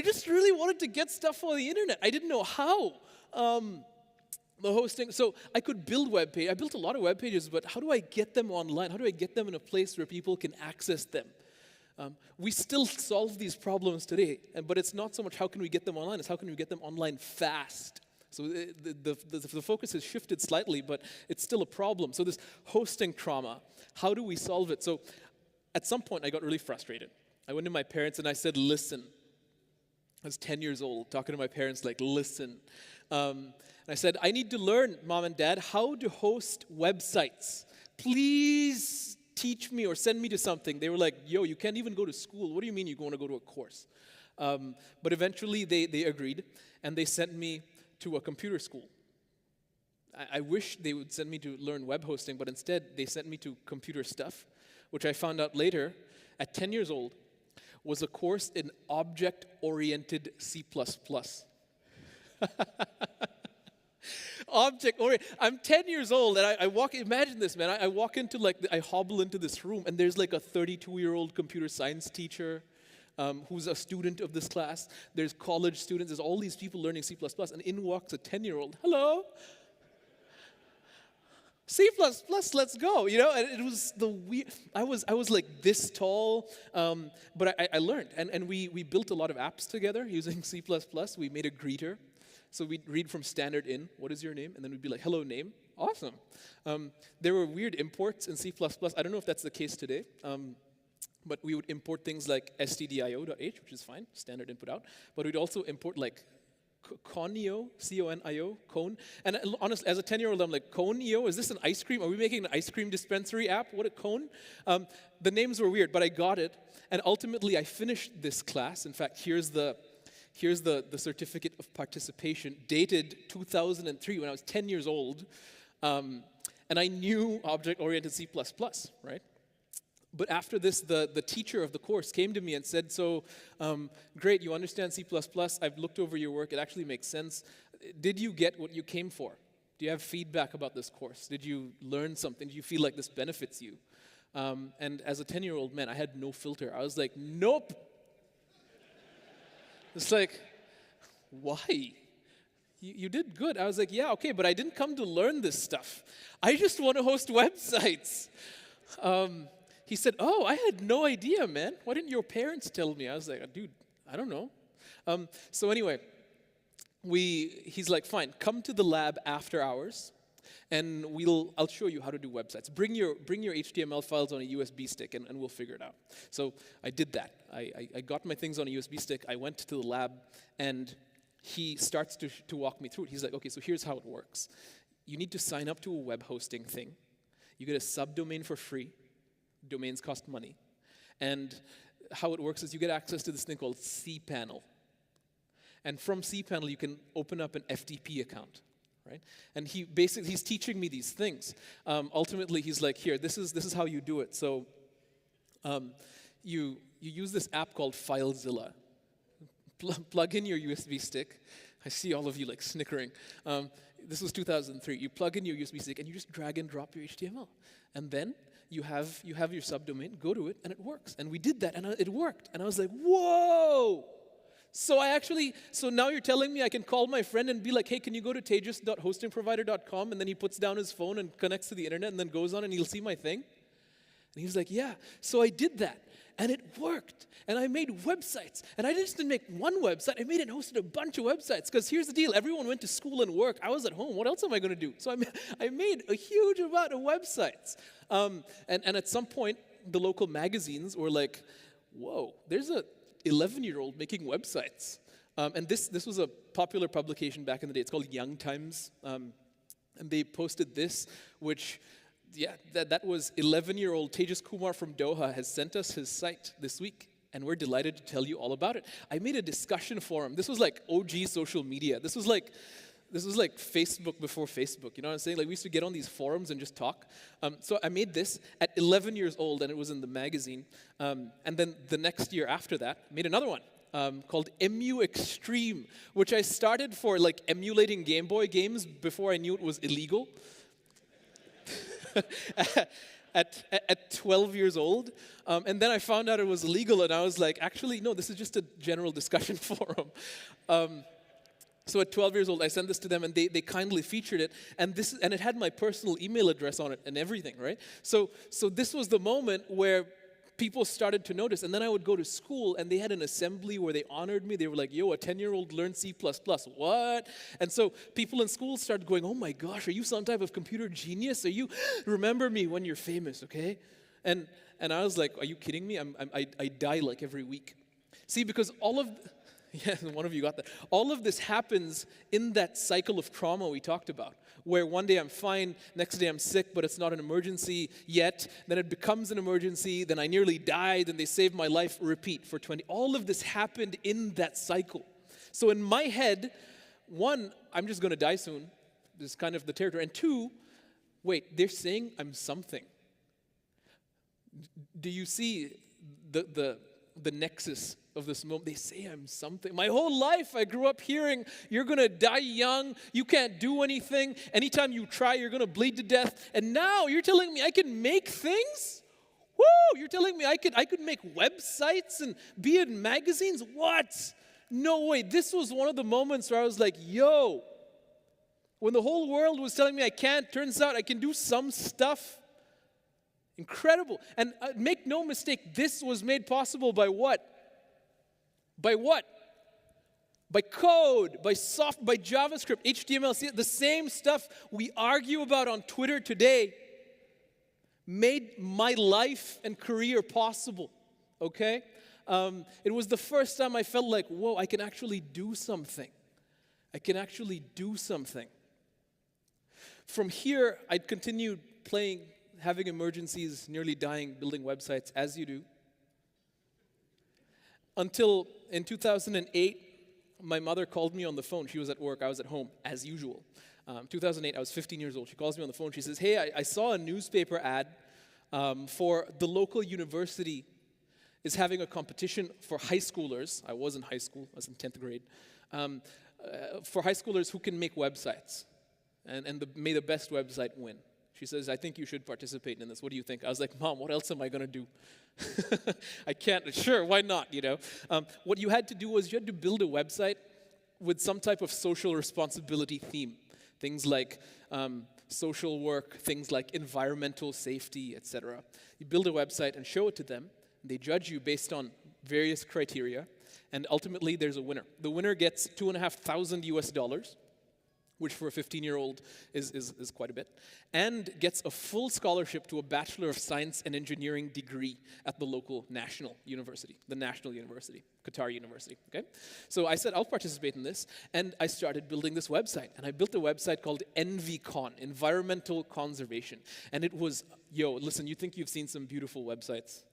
just really wanted to get stuff on the internet. I didn't know how. The hosting, so I could build web pages. I built a lot of web pages, but how do I get them online? How do I get them in a place where people can access them? We still solve these problems today, but it's not so much how can we get them online, it's how can we get them online fast. So the focus has shifted slightly, but it's still a problem. So this hosting trauma, how do we solve it? So at some point, I got really frustrated. I went to my parents and I said, listen. I was 10 years old, talking to my parents listen. And I said, I need to learn, Mom and Dad, how to host websites. Please teach me or send me to something. They were like, yo, you can't even go to school. What do you mean you're going to go to a course? But eventually they agreed, and they sent me to a computer school. I wish they would send me to learn web hosting, but instead they sent me to computer stuff, which I found out later, at 10 years old, was a course in object-oriented C++. I'm 10 years old, and I walk, imagine this, man. I walk into I hobble into this room, and there's a 32-year-old computer science teacher. who's a student of this class. There's college students. There's all these people learning C++. And in walks a 10-year-old. Hello. C++, let's go. You know, and it was the weird. I was like this tall, but I learned, and we built a lot of apps together using C++. We made a greeter, so we'd read from standard in, what is your name, and then we'd be like, hello name, awesome. There were weird imports in C++. I don't know if that's the case today, but we would import things like stdio.h, which is fine, standard input out, but we'd also import like Conio, C-O-N-I-O, cone. And honestly, as a 10-year-old, I'm like, Conio, is this an ice cream? Are we making an ice cream dispensary app? What a cone? The names were weird, but I got it. And ultimately, I finished this class. In fact, here's the certificate of participation, dated 2003, when I was 10 years old. And I knew object-oriented C++, right? But after this, the teacher of the course came to me and said, so, great, you understand C++. I've looked over your work. It actually makes sense. Did you get what you came for? Do you have feedback about this course? Did you learn something? Do you feel like this benefits you? And as a 10-year-old man, I had no filter. I was like, nope. It's like, why? You did good. I was like, yeah, okay, but I didn't come to learn this stuff. I just want to host websites. He said, oh, I had no idea, man. Why didn't your parents tell me? I was like, dude, I don't know. So anyway, he's like, fine, come to the lab after hours, and I'll show you how to do websites. Bring your HTML files on a USB stick, and we'll figure it out. So I did that. I got my things on a USB stick. I went to the lab, and he starts to walk me through it. He's like, okay, so here's how it works. You need to sign up to a web hosting thing. You get a subdomain for free. Domains cost money. And how it works is you get access to this thing called cPanel. And from cPanel, you can open up an FTP account, right? And he's teaching me these things. Ultimately, he's like, here, this is how you do it. So you use this app called FileZilla. Plug in your USB stick. I see all of you like snickering. This was 2003. You plug in your USB stick, and you just drag and drop your HTML. And then you have your subdomain, go to it, and it works. And we did that, and it worked. And I was like, whoa! So now you're telling me I can call my friend and be like, hey, can you go to tejas.hostingprovider.com? And then he puts down his phone and connects to the internet and then goes on and he'll see my thing? And he was like, yeah. So I did that. And it worked. And I made websites. And I just didn't make one website. I made and hosted a bunch of websites. Because here's the deal. Everyone went to school and work. I was at home. What else am I going to do? So I made a huge amount of websites. And at some point, the local magazines were like, whoa, there's a 11-year-old making websites. And this was a popular publication back in the day. It's called Young Times. And they posted this, which... yeah, that was 11-year-old Tejas Kumar from Doha has sent us his site this week, and we're delighted to tell you all about it. I made a discussion forum. This was like OG social media. This was like Facebook before Facebook. You know what I'm saying? Like we used to get on these forums and just talk. So I made this at 11 years old, and it was in the magazine. And then the next year after that, I made another one. Called MU Extreme, which I started for like emulating Game Boy games before I knew it was illegal. At 12 years old. And then I found out it was illegal, and I was like, actually, no, this is just a general discussion forum. So at 12 years old, I sent this to them, and they kindly featured it, and it had my personal email address on it and everything, right? So this was the moment where people started to notice, and then I would go to school, and they had an assembly where they honored me. They were like, yo, a 10-year-old learned C++, what? And so people in school started going, oh my gosh, are you some type of computer genius? Remember me when you're famous, okay? And I was like, are you kidding me? I die like every week. See, because yeah, one of you got that. All of this happens in that cycle of trauma we talked about, where one day I'm fine, next day I'm sick, but it's not an emergency yet. Then it becomes an emergency, then I nearly died, then they saved my life, repeat for 20. All of this happened in that cycle. So in my head, one, I'm just going to die soon. This is kind of the territory. And two, wait, they're saying I'm something. Do you see the nexus of this moment? They say I'm something. My whole life I grew up hearing, you're going to die young, you can't do anything, anytime you try you're going to bleed to death, and now you're telling me I can make things? Woo! You're telling me I could make websites and be in magazines? What? No way. This was one of the moments where I was like, yo, when the whole world was telling me I can't, turns out I can do some stuff. Incredible. And make no mistake, this was made possible by what? By what? By code, by JavaScript, HTML, the same stuff we argue about on Twitter today made my life and career possible, okay? It was the first time I felt like, whoa, I can actually do something. I can actually do something. From here, I'd continued playing, having emergencies, nearly dying, building websites, as you do. Until in 2008, my mother called me on the phone. She was at work, I was at home, as usual. 2008, I was 15 years old. She calls me on the phone. She says, hey, I saw a newspaper ad for the local university is having a competition for high schoolers. I was in high school. I was in 10th grade. For high schoolers who can make websites. And may the best website win. She says, I think you should participate in this. What do you think? I was like, Mom, what else am I going to do? I can't. Sure, why not, you know? What you had to do was you had to build a website with some type of social responsibility theme. Things like social work, things like environmental safety, etc. You build a website and show it to them. They judge you based on various criteria. And ultimately, there's a winner. The winner gets $2,500 US, which for a 15-year-old is quite a bit, and gets a full scholarship to a Bachelor of Science and Engineering degree at the local national university, Qatar University, okay? So I said, I'll participate in this, and I started building this website, and I built a website called EnviCon, Environmental Conservation, and it was, listen, you think you've seen some beautiful websites?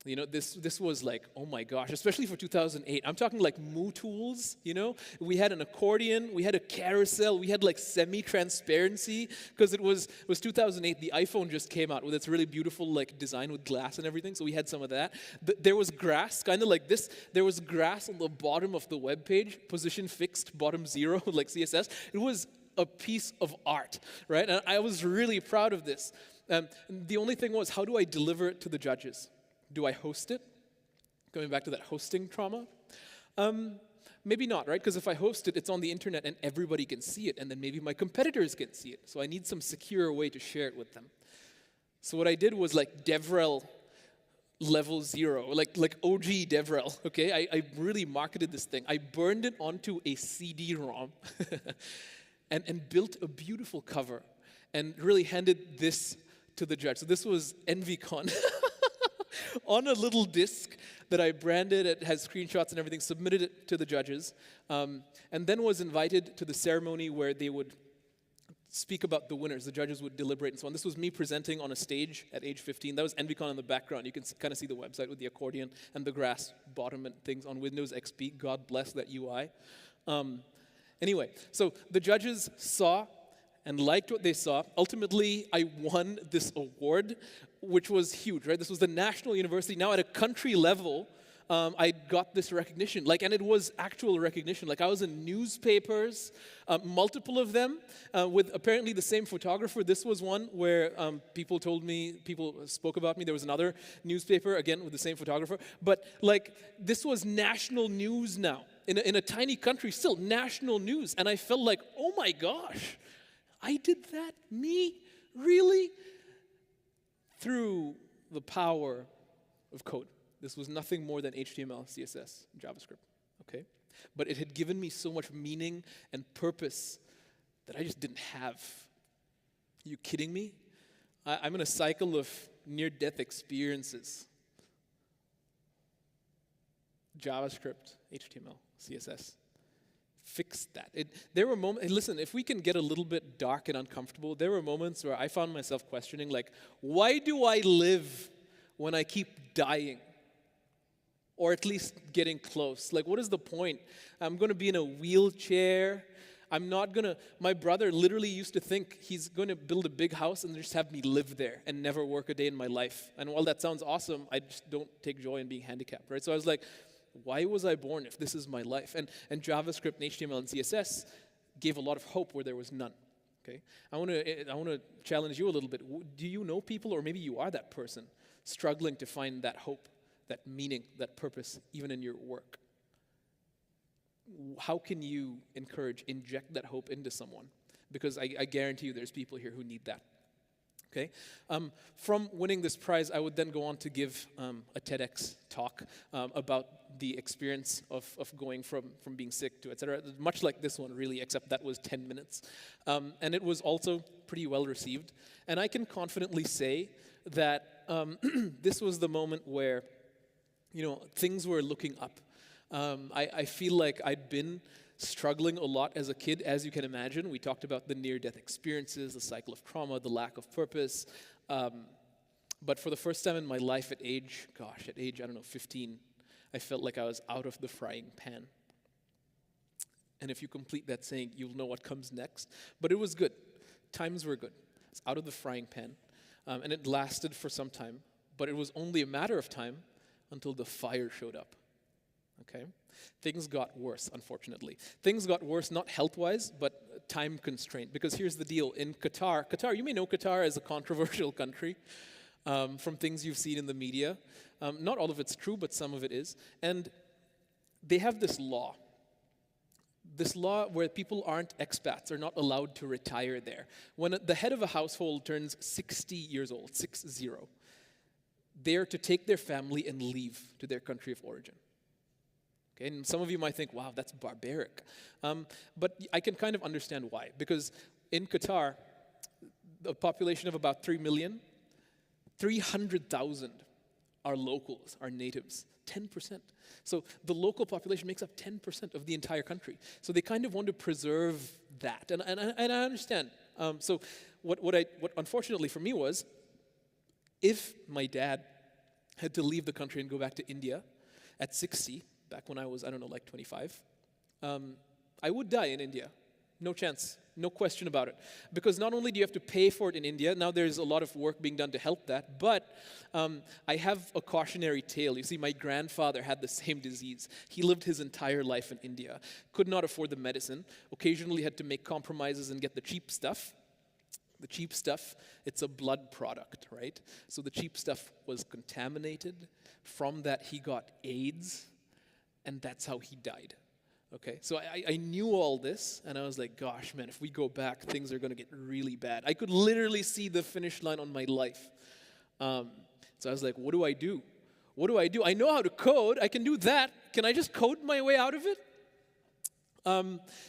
You know, this was like, oh my gosh, especially for 2008. I'm talking like MooTools, you know? We had an accordion, we had a carousel, we had like semi-transparency, because it was 2008, the iPhone just came out with its really beautiful like design with glass and everything, so we had some of that. There was grass, kind of like this. There was grass on the bottom of the web page, position fixed, bottom 0, like CSS. It was a piece of art, right? And I was really proud of this. The only thing was, how do I deliver it to the judges? Do I host it? Going back to that hosting trauma? Maybe not, right? Because if I host it, it's on the internet and everybody can see it, and then maybe my competitors can see it. So I need some secure way to share it with them. So what I did was like DevRel level 0, like OG DevRel, okay? I really marketed this thing. I burned it onto a CD-ROM and built a beautiful cover and really handed this to the judge. So this was EnviCon. On a little disc that I branded, it has screenshots and everything, submitted it to the judges, and then was invited to the ceremony where they would speak about the winners. The judges would deliberate and so on. This was me presenting on a stage at age 15. That was EnviCon in the background. You can kind of see the website with the accordion and the grass bottom and things on Windows XP. God bless that UI. Anyway, so the judges saw and liked what they saw. Ultimately, I won this award, which was huge, right? This was the national university. Now at a country level, I got this recognition, and it was actual recognition. Like I was in newspapers, multiple of them, with apparently the same photographer. This was one where people spoke about me. There was another newspaper, again, with the same photographer. But this was national news now. In a tiny country, still national news. And I felt like, oh my gosh, I did that? Me? Really? Through the power of code. This was nothing more than HTML, CSS, JavaScript, okay? But it had given me so much meaning and purpose that I just didn't have. Are you kidding me? I'm in a cycle of near-death experiences. JavaScript, HTML, CSS. Fix that. There were moments, listen, if we can get a little bit dark and uncomfortable, there were moments where I found myself questioning, why do I live when I keep dying? Or at least getting close. What is the point? I'm going to be in a wheelchair. My brother literally used to think he's going to build a big house and just have me live there and never work a day in my life. And while that sounds awesome, I just don't take joy in being handicapped, right? So I was like, why was I born if this is my life? And JavaScript and HTML and CSS gave a lot of hope where there was none. Okay, I want to challenge you a little bit. Do you know people, or maybe you are that person, struggling to find that hope, that meaning, that purpose, even in your work? How can you inject that hope into someone? Because I guarantee you there's people here who need that. Okay? From winning this prize, I would then go on to give a TEDx talk about the experience of going from being sick to etc. Much like this one, really, except that was 10 minutes. And it was also pretty well received. And I can confidently say that this was the moment where, things were looking up. I feel like I'd been struggling a lot as a kid, as you can imagine. We talked about the near-death experiences, the cycle of trauma, the lack of purpose. But for the first time in my life at age, I don't know, 15, I felt like I was out of the frying pan. And if you complete that saying, you'll know what comes next. But it was good. Times were good. It's out of the frying pan. And it lasted for some time. But it was only a matter of time until the fire showed up. Okay? Things got worse, unfortunately. Things got worse, not health-wise, but time-constrained. Because here's the deal. In Qatar, you may know Qatar as a controversial country from things you've seen in the media. Not all of it's true, but some of it is. And they have this law where people aren't expats, are not allowed to retire there. When the head of a household turns 60 years old, 60, they're to take their family and leave to their country of origin. Okay, and some of you might think, wow, that's barbaric. But I can kind of understand why. Because in Qatar, the population of about 3 million, 300,000 are locals, are natives, 10%. So the local population makes up 10% of the entire country. So they kind of want to preserve that. And I understand. So what unfortunately for me was, if my dad had to leave the country and go back to India at 60, back when I was, 25, I would die in India. No chance. No question about it. Because not only do you have to pay for it in India, now there's a lot of work being done to help that, but I have a cautionary tale. You see, my grandfather had the same disease. He lived his entire life in India, could not afford the medicine, occasionally had to make compromises and get the cheap stuff. The cheap stuff, it's a blood product, right? So the cheap stuff was contaminated. From that, he got AIDS. And that's how he died. Okay, so I knew all this, and I was like, gosh, man, if we go back, things are going to get really bad. I could literally see the finish line on my life. So I was like, what do I do? What do I do? I know how to code. I can do that. Can I just code my way out of it?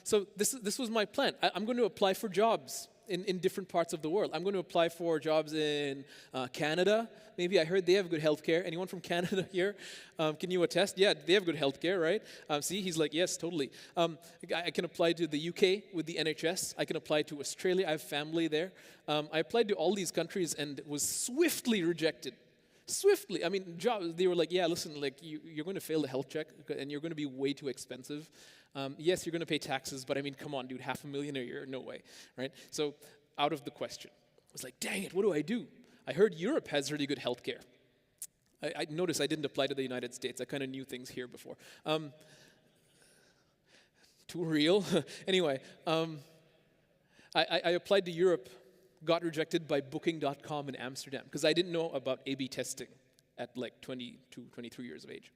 So this was my plan. I'm going to apply for jobs in different parts of the world. I'm going to apply for jobs in Canada. Maybe I heard they have good healthcare. Anyone from Canada here? Can you attest? Yeah, they have good healthcare, right? See, he's like, yes, totally. I can apply to the UK with the NHS. I can apply to Australia. I have family there. I applied to all these countries and was swiftly rejected. Swiftly. I mean, jobs, they were like, yeah, listen, like you're going to fail the health check and you're going to be way too expensive. Yes, you're going to pay taxes, but I mean, come on, dude, $500,000 a year? No way, right? So out of the question. I was like, dang it, what do I do? I heard Europe has really good health care. I noticed I didn't apply to the United States. I kind of knew things here before. Too real. Anyway, I applied to Europe, got rejected by Booking.com in Amsterdam because I didn't know about A/B testing at like 22, 23 years of age.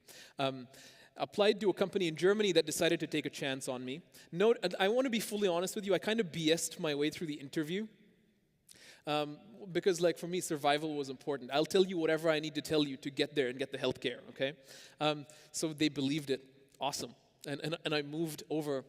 Applied to a company in Germany that decided to take a chance on me. Note, I want to be fully honest with you, I kind of BS'd my way through the interview. Because like for me, survival was important. I'll tell you whatever I need to tell you to get there and get the health care, okay? So they believed it. Awesome. And I moved over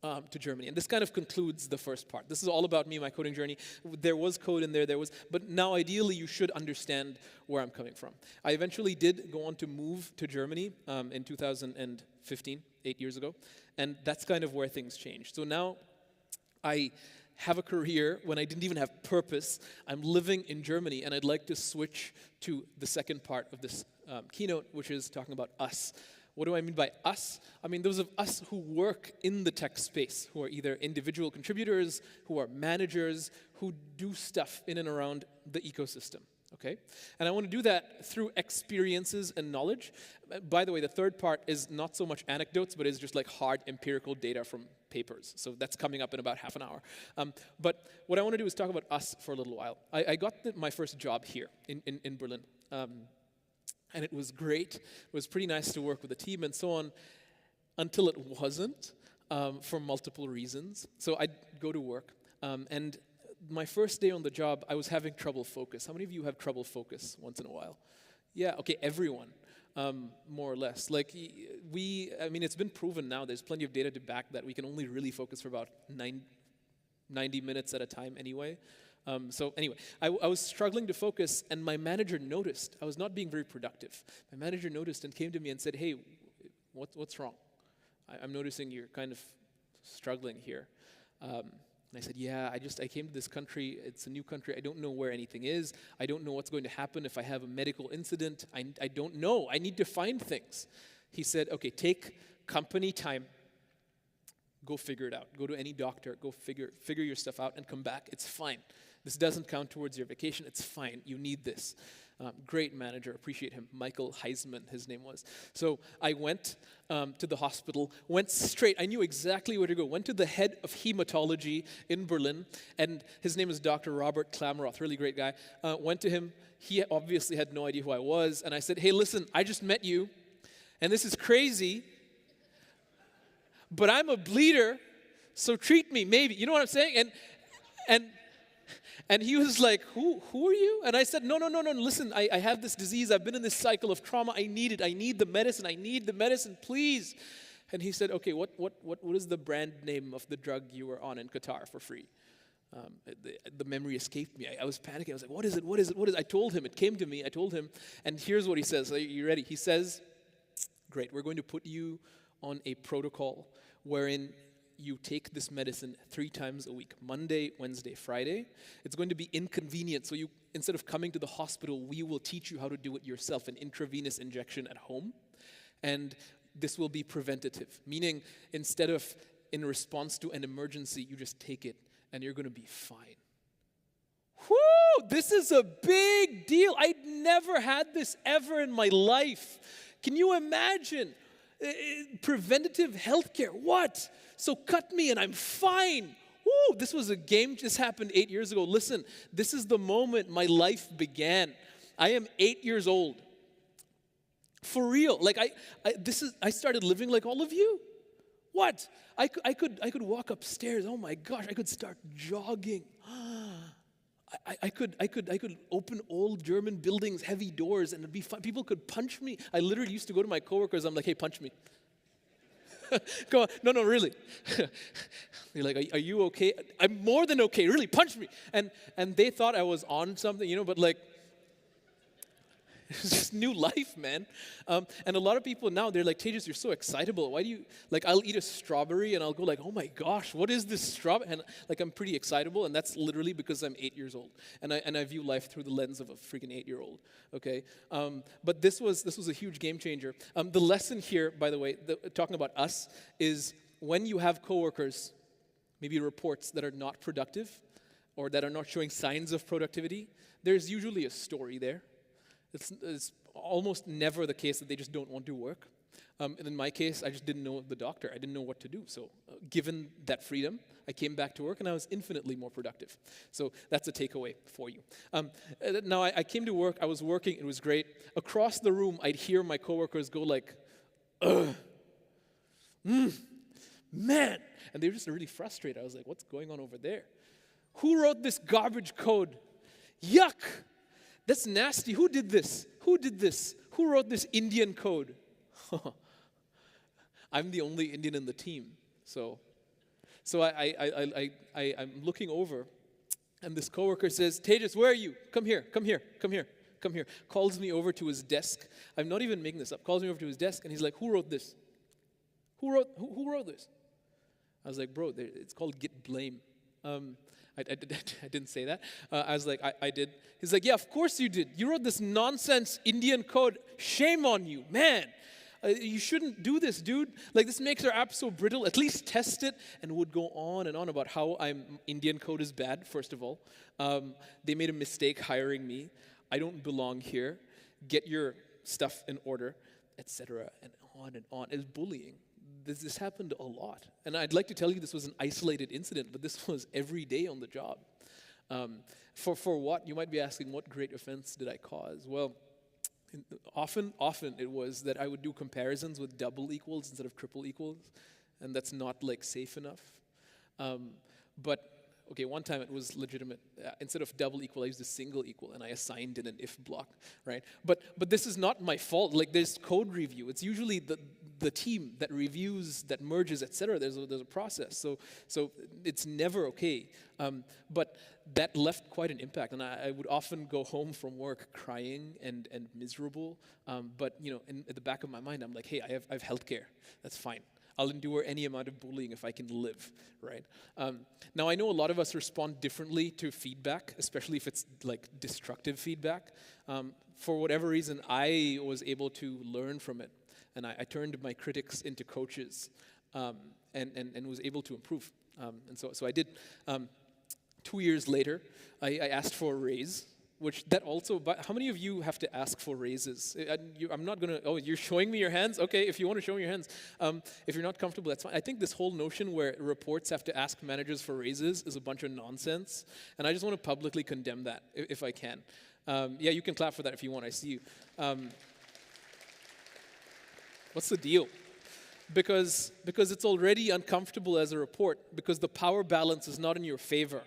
to Germany. And this kind of concludes the first part. This is all about me, my coding journey. There was code in there, but now ideally you should understand where I'm coming from. I eventually did go on to move to Germany in 2015, 8 years ago, and that's kind of where things changed. So now I have a career when I didn't even have purpose. I'm living in Germany, and I'd like to switch to the second part of this keynote, which is talking about us. What do I mean by us? I mean those of us who work in the tech space, who are either individual contributors, who are managers, who do stuff in and around the ecosystem. Okay? And I want to do that through experiences and knowledge. By the way, the third part is not so much anecdotes, but is just like hard empirical data from papers. So that's coming up in about half an hour. But what I want to do is talk about us for a little while. I got my first job here in Berlin. And it was great. It was pretty nice to work with a team and so on, until it wasn't, for multiple reasons. So I'd go to work, and my first day on the job, I was having trouble focus. How many of you have trouble focus once in a while? Yeah, okay, everyone, more or less. Like, it's been proven now, there's plenty of data to back that we can only really focus for about 90 minutes at a time anyway. So anyway, I was struggling to focus, and my manager noticed. I was not being very productive. My manager noticed and came to me and said, hey, what's wrong? I'm noticing you're kind of struggling here. And I said, yeah, I came to this country. It's a new country. I don't know where anything is. I don't know what's going to happen if I have a medical incident. I don't know. I need to find things. He said, okay, take company time. Go figure it out. Go to any doctor. Go figure your stuff out and come back. It's fine. This doesn't count towards your vacation. It's fine. You need this. Great manager. Appreciate him. Michael Heisman, his name was. So I went to the hospital, went straight. I knew exactly where to go. Went to the head of hematology in Berlin, and his name is Dr. Robert Klamroth, really great guy. Went to him. He obviously had no idea who I was, and I said, hey, listen, I just met you, and this is crazy, but I'm a bleeder, so treat me, maybe. You know what I'm saying? And he was like, who are you? And I said, no, listen, I have this disease. I've been in this cycle of trauma. I need it. I need the medicine, please. And he said, okay, what is the brand name of the drug you were on in Qatar for free? The memory escaped me. I was panicking. I was like, what is it? I told him. It came to me. I told him. And here's what he says. Are you ready? He says, great, we're going to put you on a protocol wherein you take this medicine 3 times a week, Monday, Wednesday, Friday. It's going to be inconvenient, so instead of coming to the hospital, we will teach you how to do it yourself, an intravenous injection at home. And this will be preventative, meaning instead of in response to an emergency, you just take it and you're going to be fine. Whoo! This is a big deal. I'd never had this ever in my life. Can you imagine? Preventative healthcare. What? So cut me and I'm fine. Woo, this was a game. This happened 8 years ago. Listen, this is the moment my life began. I am 8 years old. For real. Like I started living like all of you. What? I could walk upstairs. Oh my gosh, I could start jogging. I could open old German buildings, heavy doors, and it'd be fun. People could punch me. I literally used to go to my coworkers. I'm like, hey, punch me. Go on. No, really. They're like, are you okay? I'm more than okay. Really, punch me. And they thought I was on something, but like, it's just new life, man. And a lot of people now, they're like, Tejas, you're so excitable. Why do you, like, I'll eat a strawberry and I'll go like, oh my gosh, what is this strawberry? And like, I'm pretty excitable, and that's literally because I'm 8 years old. And I view life through the lens of a freaking 8-year-old, okay? But this was a huge game changer. The lesson here, by the way, talking about us, is when you have coworkers, maybe reports that are not productive or that are not showing signs of productivity, there's usually a story there. It's almost never the case that they just don't want to work. And in my case, I just didn't know the doctor. I didn't know what to do. So given that freedom, I came back to work and I was infinitely more productive. So that's a takeaway for you. Now, I came to work. I was working. It was great. Across the room, I'd hear my coworkers go like, ugh, man. And they were just really frustrated. I was like, what's going on over there? Who wrote this garbage code? Yuck. That's nasty. Who did this? Who wrote this Indian code? I'm the only Indian in the team. So I'm looking over, and this coworker says, Tejas, where are you? Come here. Calls me over to his desk. I'm not even making this up. Calls me over to his desk, and he's like, who wrote this? Who wrote this? I was like, bro, it's called Git blame. I didn't say that. I was like, I did. He's like, yeah, of course you did. You wrote this nonsense Indian code. Shame on you, man. You shouldn't do this, dude. Like, this makes our app so brittle. At least test it. And would go on and on about how Indian code is bad, first of all. They made a mistake hiring me. I don't belong here. Get your stuff in order, etc. And on and on. It's bullying. This happened a lot. And I'd like to tell you this was an isolated incident, but this was every day on the job. For what? You might be asking, what great offense did I cause? Well, often it was that I would do comparisons with double equals instead of triple equals, and that's not like safe enough. But okay, one time it was legitimate. Instead of double equal, I used a single equal, and I assigned in an if block, right? But this is not my fault. Like, there's code review. It's usually the team that reviews, that merges, etc. There's a process. So it's never okay. But that left quite an impact, and I would often go home from work crying and miserable. But at the back of my mind, I'm like, hey, I have healthcare. That's fine. I'll endure any amount of bullying if I can live, right? Now, I know a lot of us respond differently to feedback, especially if it's like destructive feedback. For whatever reason, I was able to learn from it, and I turned my critics into coaches, and was able to improve. And so I did. 2 years later, I asked for a raise. But how many of you have to ask for raises? I'm not going to, you're showing me your hands? Okay, if you want to show me your hands. If you're not comfortable, that's fine. I think this whole notion where reports have to ask managers for raises is a bunch of nonsense. And I just want to publicly condemn that, if I can. Yeah, you can clap for that if you want, I see you. What's the deal? Because it's already uncomfortable as a report, because the power balance is not in your favor.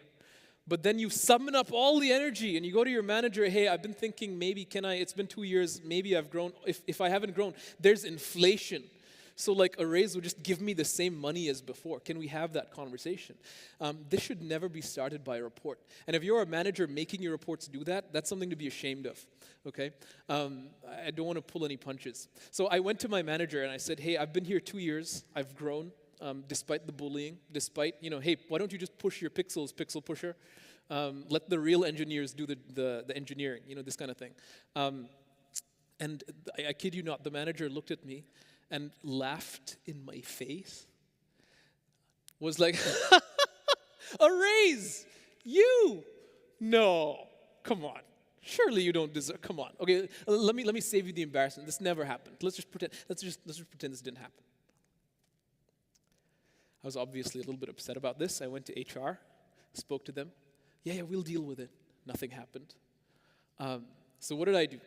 But then you summon up all the energy and you go to your manager, hey, I've been thinking maybe it's been 2 years, maybe I've grown. If I haven't grown, there's inflation. So like a raise would just give me the same money as before. Can we have that conversation? This should never be started by a report. And if you're a manager making your reports do that, that's something to be ashamed of, okay? I don't want to pull any punches. So I went to my manager and I said, hey, I've been here 2 years, I've grown. Despite the bullying, hey, why don't you just push your pixels, pixel pusher? Let the real engineers do the engineering, this kind of thing. And I kid you not, the manager looked at me and laughed in my face. Was like, a raise, you? No, come on. Surely you don't deserve, come on. Okay, let me save you the embarrassment. This never happened. Let's just pretend this didn't happen. I was obviously a little bit upset about this. I went to HR, spoke to them. Yeah, we'll deal with it. Nothing happened. So what did I do?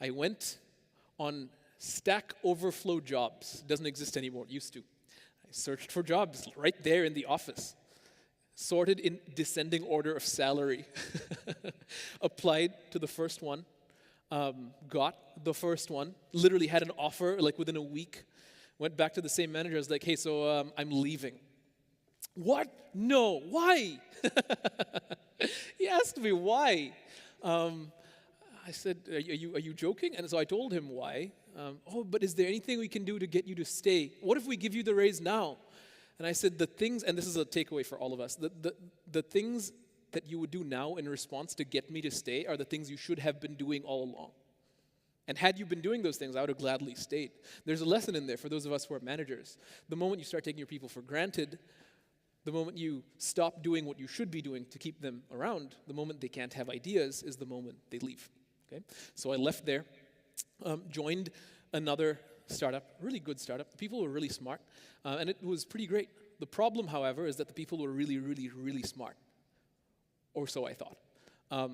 I went on Stack Overflow Jobs. It doesn't exist anymore. It used to. I searched for jobs right there in the office. Sorted in descending order of salary. Applied to the first one. Got the first one. Literally had an offer like within a week. Went back to the same manager. I was like, hey, so I'm leaving. What? No. Why? He asked me why. I said, are you joking? And so I told him why. But is there anything we can do to get you to stay? What if we give you the raise now? And I said, the things, and this is a takeaway for all of us, the things that you would do now in response to get me to stay are the things you should have been doing all along. And had you been doing those things, I would have gladly stayed. There's a lesson in there for those of us who are managers. The moment you start taking your people for granted, the moment you stop doing what you should be doing to keep them around, the moment they can't have ideas is the moment they leave. Okay? So I left there, joined another startup, really good startup. The people were really smart, and it was pretty great. The problem, however, is that the people were really, really, really smart, or so I thought. And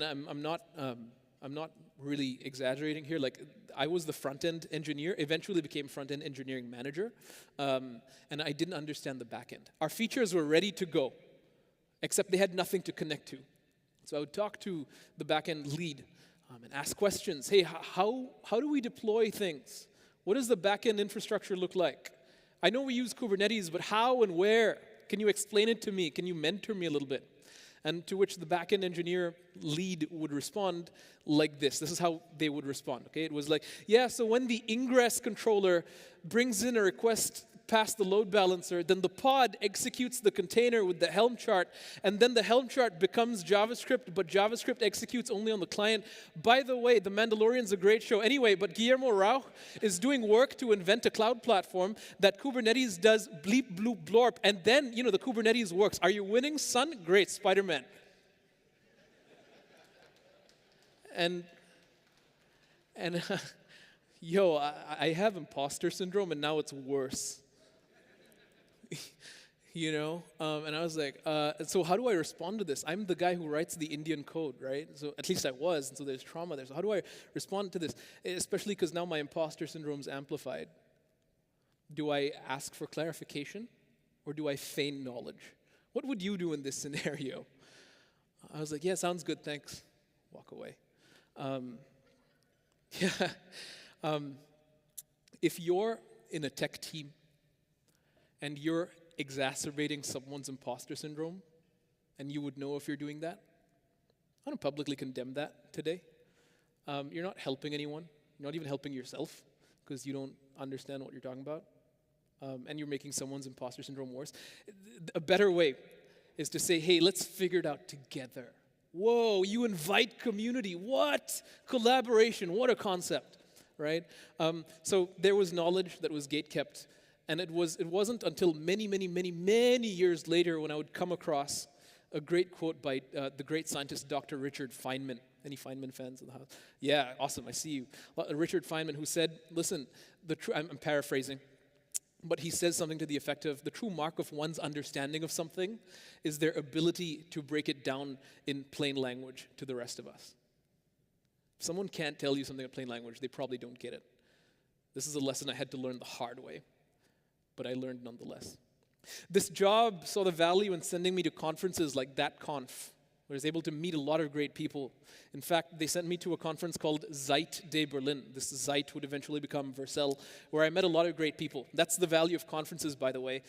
I'm not really exaggerating here. Like, I was the front-end engineer, eventually became front-end engineering manager, and I didn't understand the back-end. Our features were ready to go, except they had nothing to connect to. So I would talk to the back-end lead and ask questions. Hey, how do we deploy things? What does the back-end infrastructure look like? I know we use Kubernetes, but how and where? Can you explain it to me? Can you mentor me a little bit? And to which the back-end engineer lead would respond like this. This is how they would respond, okay? It was like, yeah, so when the ingress controller brings in a request past the load balancer, then the pod executes the container with the Helm chart, and then the Helm chart becomes JavaScript, but JavaScript executes only on the client. By the way, The Mandalorian's a great show. Anyway, but Guillermo Rauch is doing work to invent a cloud platform that Kubernetes does bleep, bloop, blorp, and then, the Kubernetes works. Are you winning, son? Great, Spider-Man. And and yo, I have imposter syndrome, and now it's worse. And I was like, so how do I respond to this? I'm the guy who writes the Indian code, right? So at least I was, and so there's trauma there. So how do I respond to this? Especially because now my imposter syndrome's amplified. Do I ask for clarification, or do I feign knowledge? What would you do in this scenario? I was like, yeah, sounds good, thanks. Walk away. Yeah. If you're in a tech team and you're exacerbating someone's imposter syndrome, and you would know if you're doing that, I don't publicly condemn that today. You're not helping anyone. You're not even helping yourself because you don't understand what you're talking about. And you're making someone's imposter syndrome worse. A better way is to say, hey, let's figure it out together. Whoa, you invite community. What? Collaboration. What a concept, right? So there was knowledge that was gatekept. And it wasn't until many, many, many, many years later when I would come across a great quote by the great scientist Dr. Richard Feynman. Any Feynman fans in the house? Yeah, awesome, I see you. Richard Feynman, who said, listen, I'm paraphrasing, but he says something to the effect of, the true mark of one's understanding of something is their ability to break it down in plain language to the rest of us. If someone can't tell you something in plain language, they probably don't get it. This is a lesson I had to learn the hard way, but I learned nonetheless. This job saw the value in sending me to conferences like ThatConf, where I was able to meet a lot of great people. In fact, they sent me to a conference called Zeit de Berlin. This Zeit would eventually become Vercel, where I met a lot of great people. That's the value of conferences, by the way.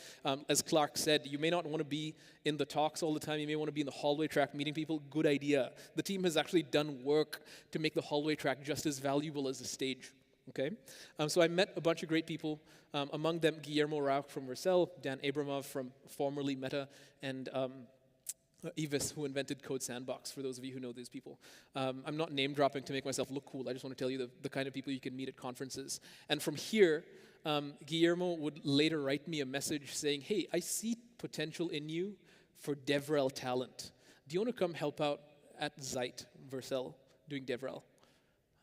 As Clark said, you may not want to be in the talks all the time. You may want to be in the hallway track meeting people. Good idea. The team has actually done work to make the hallway track just as valuable as the stage. Okay, so I met a bunch of great people, among them Guillermo Rauch from Vercel, Dan Abramov from formerly Meta, and Evis, who invented Code Sandbox, for those of you who know these people. I'm not name dropping to make myself look cool. I just want to tell you the kind of people you can meet at conferences. And from here, Guillermo would later write me a message saying, hey, I see potential in you for DevRel talent. Do you want to come help out at Zeit, Vercel, doing DevRel?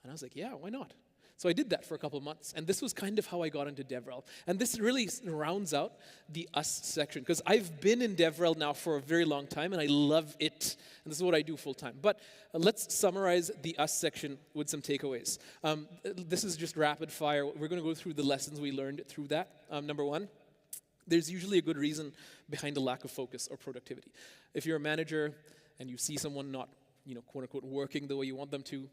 And I was like, yeah, why not? So I did that for a couple of months, and this was kind of how I got into DevRel. And this really rounds out the Us section, because I've been in DevRel now for a very long time, and I love it. And this is what I do full time. But let's summarize the Us section with some takeaways. This is just rapid fire. We're going to go through the lessons we learned through that. Number one, there's usually a good reason behind a lack of focus or productivity. If you're a manager and you see someone not, quote unquote, working the way you want them to,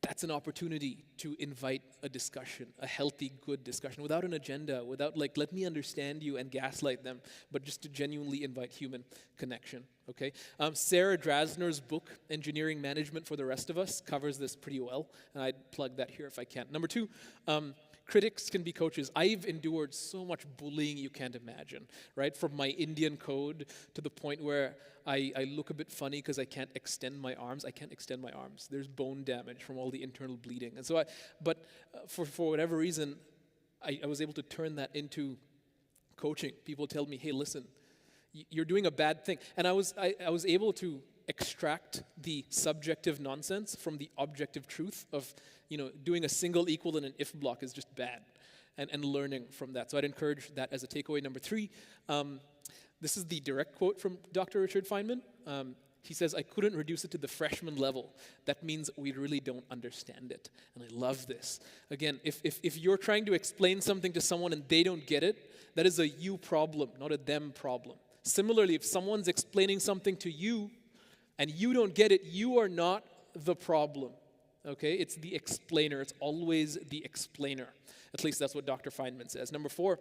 that's an opportunity to invite a discussion, a healthy, good discussion, without an agenda, without let me understand you and gaslight them, but just to genuinely invite human connection, okay? Sarah Drasner's book, Engineering Management for the Rest of Us, covers this pretty well, and I'd plug that here if I can. Number two, critics can be coaches. I've endured so much bullying you can't imagine, right? From my Indian code to the point where I look a bit funny because I can't extend my arms. I can't extend my arms. There's bone damage from all the internal bleeding. And so for whatever reason, I was able to turn that into coaching. People tell me, hey, listen, you're doing a bad thing. And I was able to extract the subjective nonsense from the objective truth of, doing a single equal in an if block is just bad, and learning from that. So I'd encourage that as a takeaway. Number three, this is the direct quote from Dr. Richard Feynman. He says, I couldn't reduce it to the freshman level. That means we really don't understand it. And I love this. Again, if you're trying to explain something to someone and they don't get it, that is a you problem, not a them problem. Similarly, if someone's explaining something to you and you don't get it, you are not the problem. Okay? It's the explainer. It's always the explainer. At least that's what Dr. Feynman says. Number four,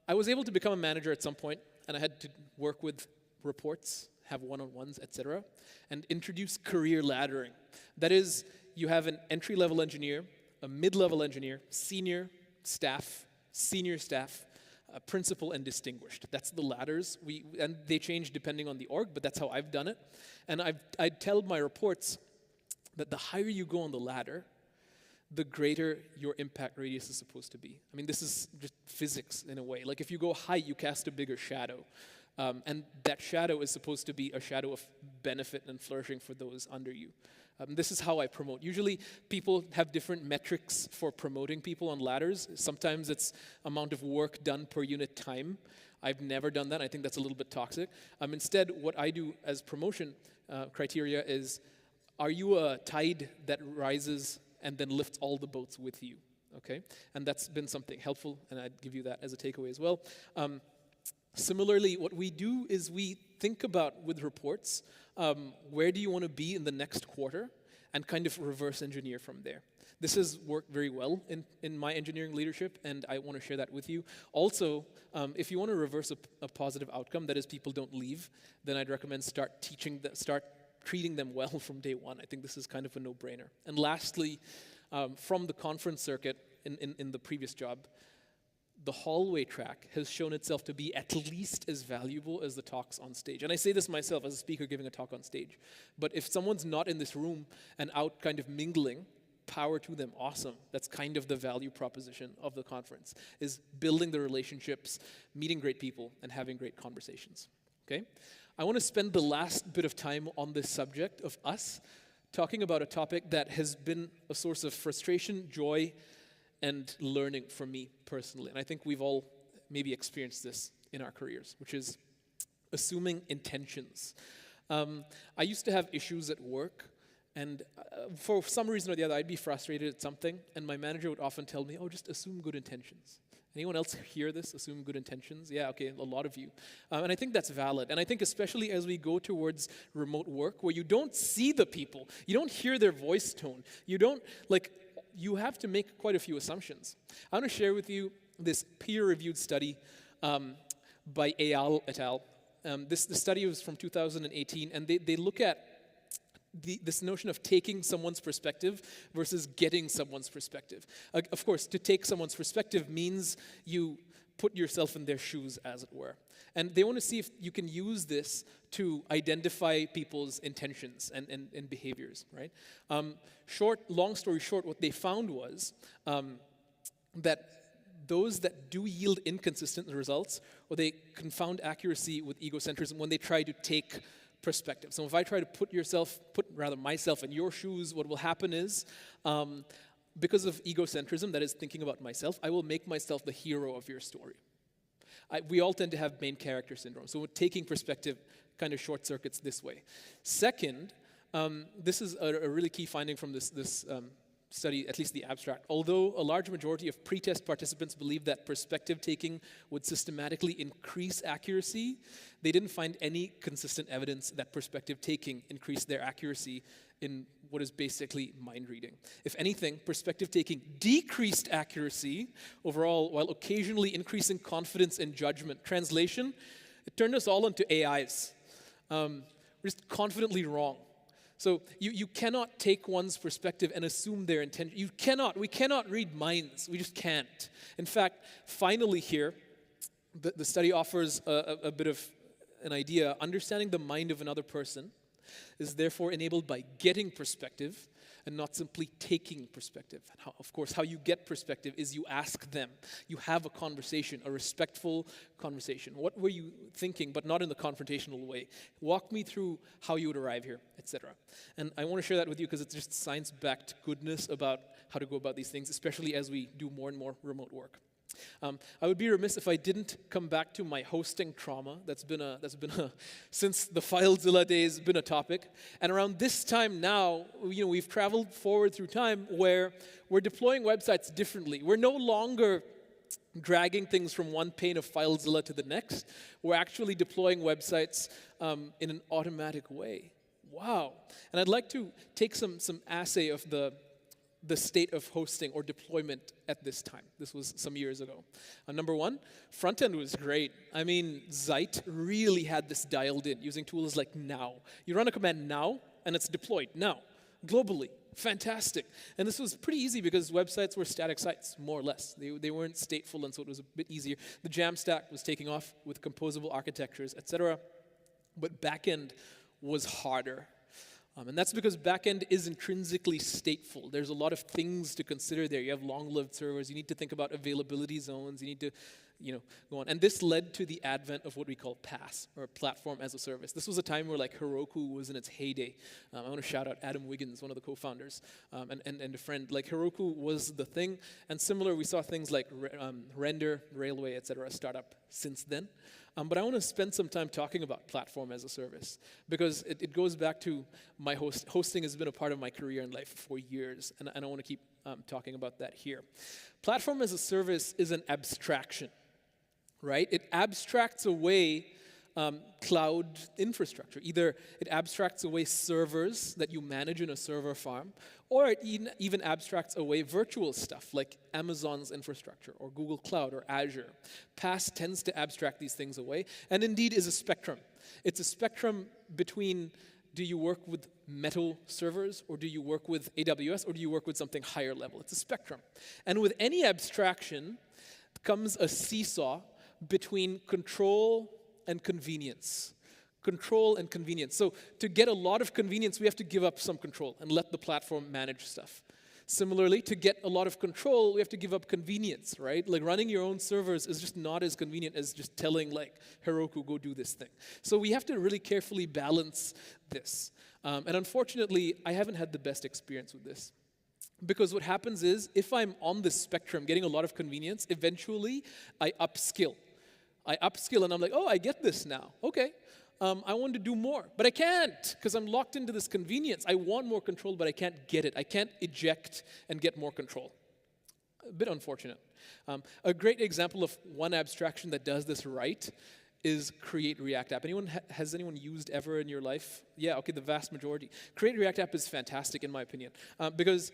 I was able to become a manager at some point, and I had to work with reports, have one-on-ones, etc., and introduce career laddering. That is, you have an entry-level engineer, a mid-level engineer, senior staff, principal, and distinguished. That's the ladders. And they change depending on the org, but that's how I've done it. And I'd tell my reports that the higher you go on the ladder, the greater your impact radius is supposed to be. I mean, this is just physics in a way. Like if you go high, you cast a bigger shadow. And that shadow is supposed to be a shadow of benefit and flourishing for those under you. This is how I promote. Usually people have different metrics for promoting people on ladders. Sometimes it's amount of work done per unit time. I've never done that. I think that's a little bit toxic. Instead, what I do as promotion criteria is, are you a tide that rises and then lifts all the boats with you? Okay? And that's been something helpful, and I'd give you that as a takeaway as well. Similarly, what we do is we think about, with reports, where do you want to be in the next quarter, and kind of reverse engineer from there. This has worked very well in my engineering leadership, and I want to share that with you. Also, if you want to reverse a positive outcome, that is people don't leave, then I'd recommend start treating them well from day one. I think this is kind of a no-brainer. And lastly, from the conference circuit in the previous job, the hallway track has shown itself to be at least as valuable as the talks on stage. And I say this myself as a speaker giving a talk on stage. But if someone's not in this room and out kind of mingling, power to them, awesome. That's kind of the value proposition of the conference, is building the relationships, meeting great people, and having great conversations. Okay? I want to spend the last bit of time on this subject of us, talking about a topic that has been a source of frustration, joy, and learning for me personally. And I think we've all maybe experienced this in our careers, which is assuming intentions. I used to have issues at work, and for some reason or the other, I'd be frustrated at something, and my manager would often tell me, oh, just assume good intentions. Anyone else hear this? Assume good intentions? Yeah, okay, a lot of you. And I think that's valid. And I think especially as we go towards remote work, where you don't see the people, you don't hear their voice tone, you have to make quite a few assumptions. I want to share with you this peer-reviewed study by Eyal et al. The study was from 2018, and they look at this notion of taking someone's perspective versus getting someone's perspective. Of course, to take someone's perspective means you put yourself in their shoes, as it were. And they want to see if you can use this to identify people's intentions and behaviors, right? Long story short, what they found was that those that do yield inconsistent results, or they confound accuracy with egocentrism when they try to take perspective. So if I try to put myself in your shoes, what will happen is, because of egocentrism, that is thinking about myself, I will make myself the hero of your story. We all tend to have main character syndrome. So taking perspective kind of short circuits this way. Second, this is a really key finding from this study, at least the abstract. Although a large majority of pre-test participants believed that perspective taking would systematically increase accuracy, they didn't find any consistent evidence that perspective taking increased their accuracy in what is basically mind reading. If anything, perspective taking decreased accuracy overall, while occasionally increasing confidence and judgment. Translation, it turned us all into AIs. We're just confidently wrong. So you cannot take one's perspective and assume their intention. We cannot read minds. We just can't. In fact, finally here, the study offers a bit of an idea. Understanding the mind of another person is therefore enabled by getting perspective and not simply taking perspective. Of course, how you get perspective is you ask them. You have a conversation, a respectful conversation. What were you thinking, but not in the confrontational way? Walk me through how you would arrive here, etc. And I want to share that with you because it's just science-backed goodness about how to go about these things, especially as we do more and more remote work. I would be remiss if I didn't come back to my hosting trauma. That's been since the FileZilla days, been a topic. And around this time now, we've traveled forward through time where we're deploying websites differently. We're no longer dragging things from one pane of FileZilla to the next. We're actually deploying websites in an automatic way. Wow! And I'd like to take some assay of the state of hosting or deployment at this time. This was some years ago. Number one, front end was great. I mean, Zeit really had this dialed in using tools like now. You run a command now, and it's deployed now, globally. Fantastic. And this was pretty easy because websites were static sites, more or less. They weren't stateful, and so it was a bit easier. The Jamstack was taking off with composable architectures, etc. But backend was harder. And that's because backend is intrinsically stateful. There's a lot of things to consider there. You have long-lived servers. You need to think about availability zones. You need to go on. And this led to the advent of what we call PaaS, or Platform as a Service. This was a time where like Heroku was in its heyday. I want to shout out Adam Wiggins, one of the co-founders, and a friend. Like Heroku was the thing, and similar, we saw things like Render, Railway, etc. start up since then. But I want to spend some time talking about Platform as a Service, because it goes back to my hosting has been a part of my career and life for years, and I want to keep talking about that here. Platform as a Service is an abstraction, right? It abstracts away cloud infrastructure. Either it abstracts away servers that you manage in a server farm, or it even abstracts away virtual stuff like Amazon's infrastructure or Google Cloud or Azure. PaaS tends to abstract these things away, and indeed is a spectrum. It's a spectrum between, do you work with metal servers, or do you work with AWS, or do you work with something higher level? It's a spectrum. And with any abstraction comes a seesaw between control and convenience. Control and convenience. So to get a lot of convenience, we have to give up some control and let the platform manage stuff. Similarly, to get a lot of control, we have to give up convenience, right? Like running your own servers is just not as convenient as just telling like Heroku, go do this thing. So we have to really carefully balance this. And unfortunately, I haven't had the best experience with this. Because what happens is, if I'm on this spectrum getting a lot of convenience, eventually I upskill. And I'm like, oh, I get this now. Okay, I want to do more. But I can't, because I'm locked into this convenience. I want more control, but I can't get it. I can't eject and get more control. A bit unfortunate. A great example of one abstraction that does this right is Create React App. Has anyone used ever in your life? Yeah, okay, the vast majority. Create React App is fantastic in my opinion, because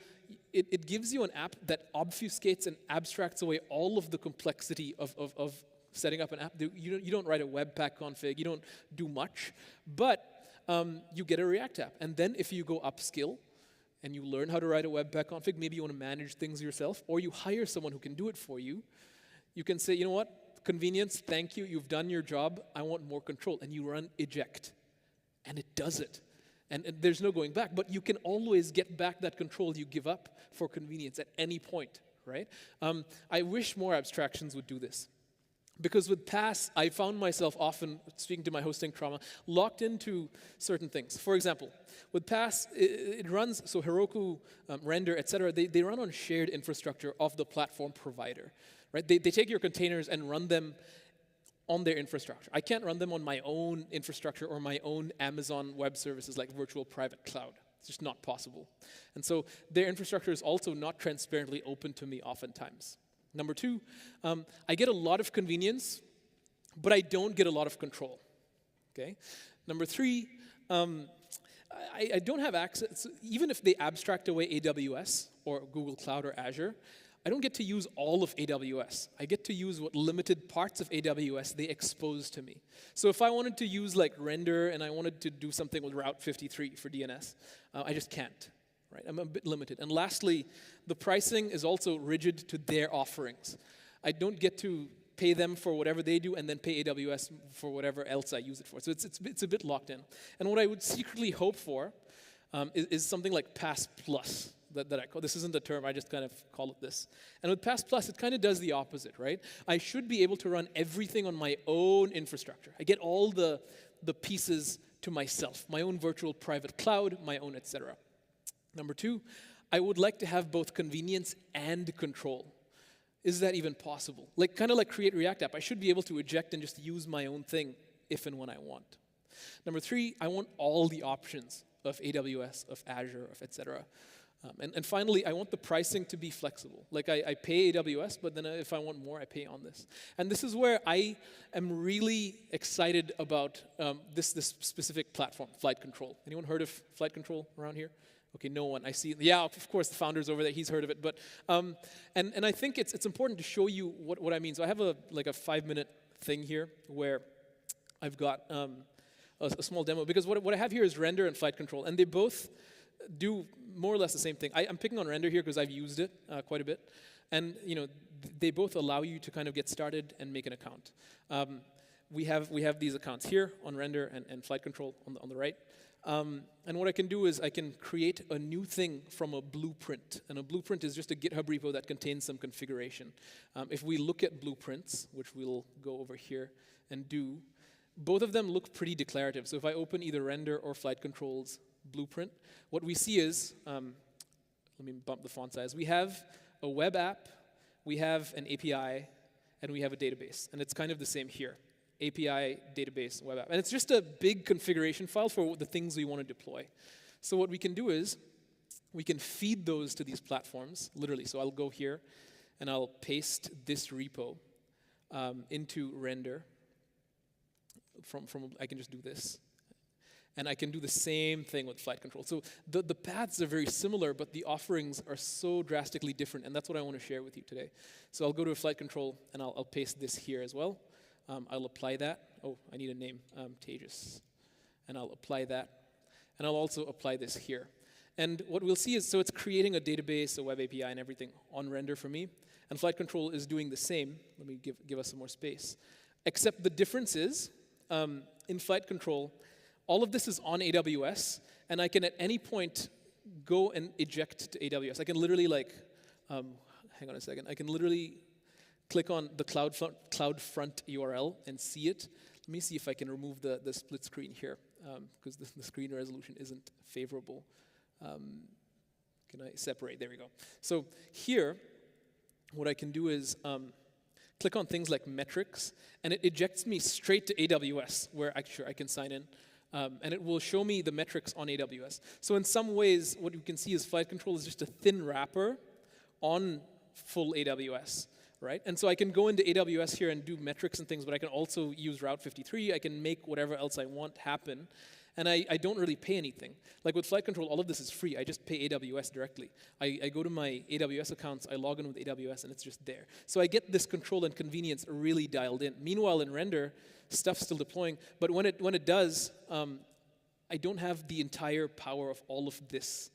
it gives you an app that obfuscates and abstracts away all of the complexity of setting up an app. You don't write a Webpack config, you don't do much, but you get a React app. And then if you go upskill and you learn how to write a Webpack config, maybe you want to manage things yourself, or you hire someone who can do it for you, you can say, you know what, convenience, thank you, you've done your job, I want more control. And you run eject, and it does it. And there's no going back, but you can always get back that control you give up for convenience at any point, right? I wish more abstractions would do this. Because with PaaS, I found myself often, speaking to my hosting trauma, locked into certain things. For example, with PaaS, it runs, so Heroku, Render, etc., they run on shared infrastructure of the platform provider, right? They take your containers and run them on their infrastructure. I can't run them on my own infrastructure or my own Amazon Web Services like virtual private cloud. It's just not possible. And so their infrastructure is also not transparently open to me oftentimes. Number two, I get a lot of convenience, but I don't get a lot of control, okay? Number three, I don't have access, even if they abstract away AWS or Google Cloud or Azure, I don't get to use all of AWS. I get to use what limited parts of AWS they expose to me. So if I wanted to use like Render and I wanted to do something with Route 53 for DNS, I just can't. Right? I'm a bit limited. And lastly, the pricing is also rigid to their offerings. I don't get to pay them for whatever they do and then pay AWS for whatever else I use it for. So it's a bit locked in. And what I would secretly hope for is something like PaaS Plus that I call. This isn't a term, I just kind of call it this. And with PaaS Plus, it kind of does the opposite, right? I should be able to run everything on my own infrastructure. I get all the pieces to myself, my own virtual private cloud, my own etc. Number two, I would like to have both convenience and control. Is that even possible? Like kind of like Create React App, I should be able to eject and just use my own thing if and when I want. Number three, I want all the options of AWS, of Azure, of etc. And finally, I want the pricing to be flexible. Like I pay AWS, but then if I want more, I pay on this. And this is where I am really excited about this specific platform, Flight Control. Anyone heard of Flight Control around here? Okay, no one. I see. Yeah, of course, the founder's over there. He's heard of it. But and I think it's important to show you what I mean. So I have a 5-minute thing here where I've got a small demo, because what I have here is Render and Flight Control, and they both do more or less the same thing. I'm picking on Render here because I've used it quite a bit, and they both allow you to kind of get started and make an account. We have these accounts here on Render and Flight Control on the right. And what I can do is I can create a new thing from a blueprint. And a blueprint is just a GitHub repo that contains some configuration. If we look at blueprints, which we'll go over here and do, both of them look pretty declarative. So if I open either render or flight controls blueprint, what we see is, let me bump the font size. We have a web app, we have an API, and we have a database. And it's kind of the same here. API, database, web app. And it's just a big configuration file for the things we want to deploy. So what we can do is we can feed those to these platforms, literally. So I'll go here and I'll paste this repo into render. I can just do this. And I can do the same thing with flight control. So the paths are very similar, but the offerings are so drastically different. And that's what I want to share with you today. So I'll go to a flight control and I'll paste this here as well. I'll apply that. Oh, I need a name, Tejas. And I'll apply that. And I'll also apply this here. And what we'll see is, so it's creating a database, a web API, and everything on render for me. And flight control is doing the same. Let me give us some more space. Except the difference is, in flight control, all of this is on AWS, and I can at any point go and eject to AWS. I can literally hang on a second. I can literally click on the CloudFront URL and see it. Let me see if I can remove the split screen here, because the screen resolution isn't favorable. Can I separate? There we go. So here, what I can do is click on things like metrics, and it ejects me straight to AWS, where I can sign in. And it will show me the metrics on AWS. So in some ways, what you can see is flight control is just a thin wrapper on full AWS. Right? And so I can go into AWS here and do metrics and things, but I can also use Route 53. I can make whatever else I want happen. And I don't really pay anything. Like with flight control, all of this is free. I just pay AWS directly. I go to my AWS accounts, I log in with AWS, and it's just there. So I get this control and convenience really dialed in. Meanwhile, in render, stuff's still deploying. But when it does, I don't have the entire power of all of this.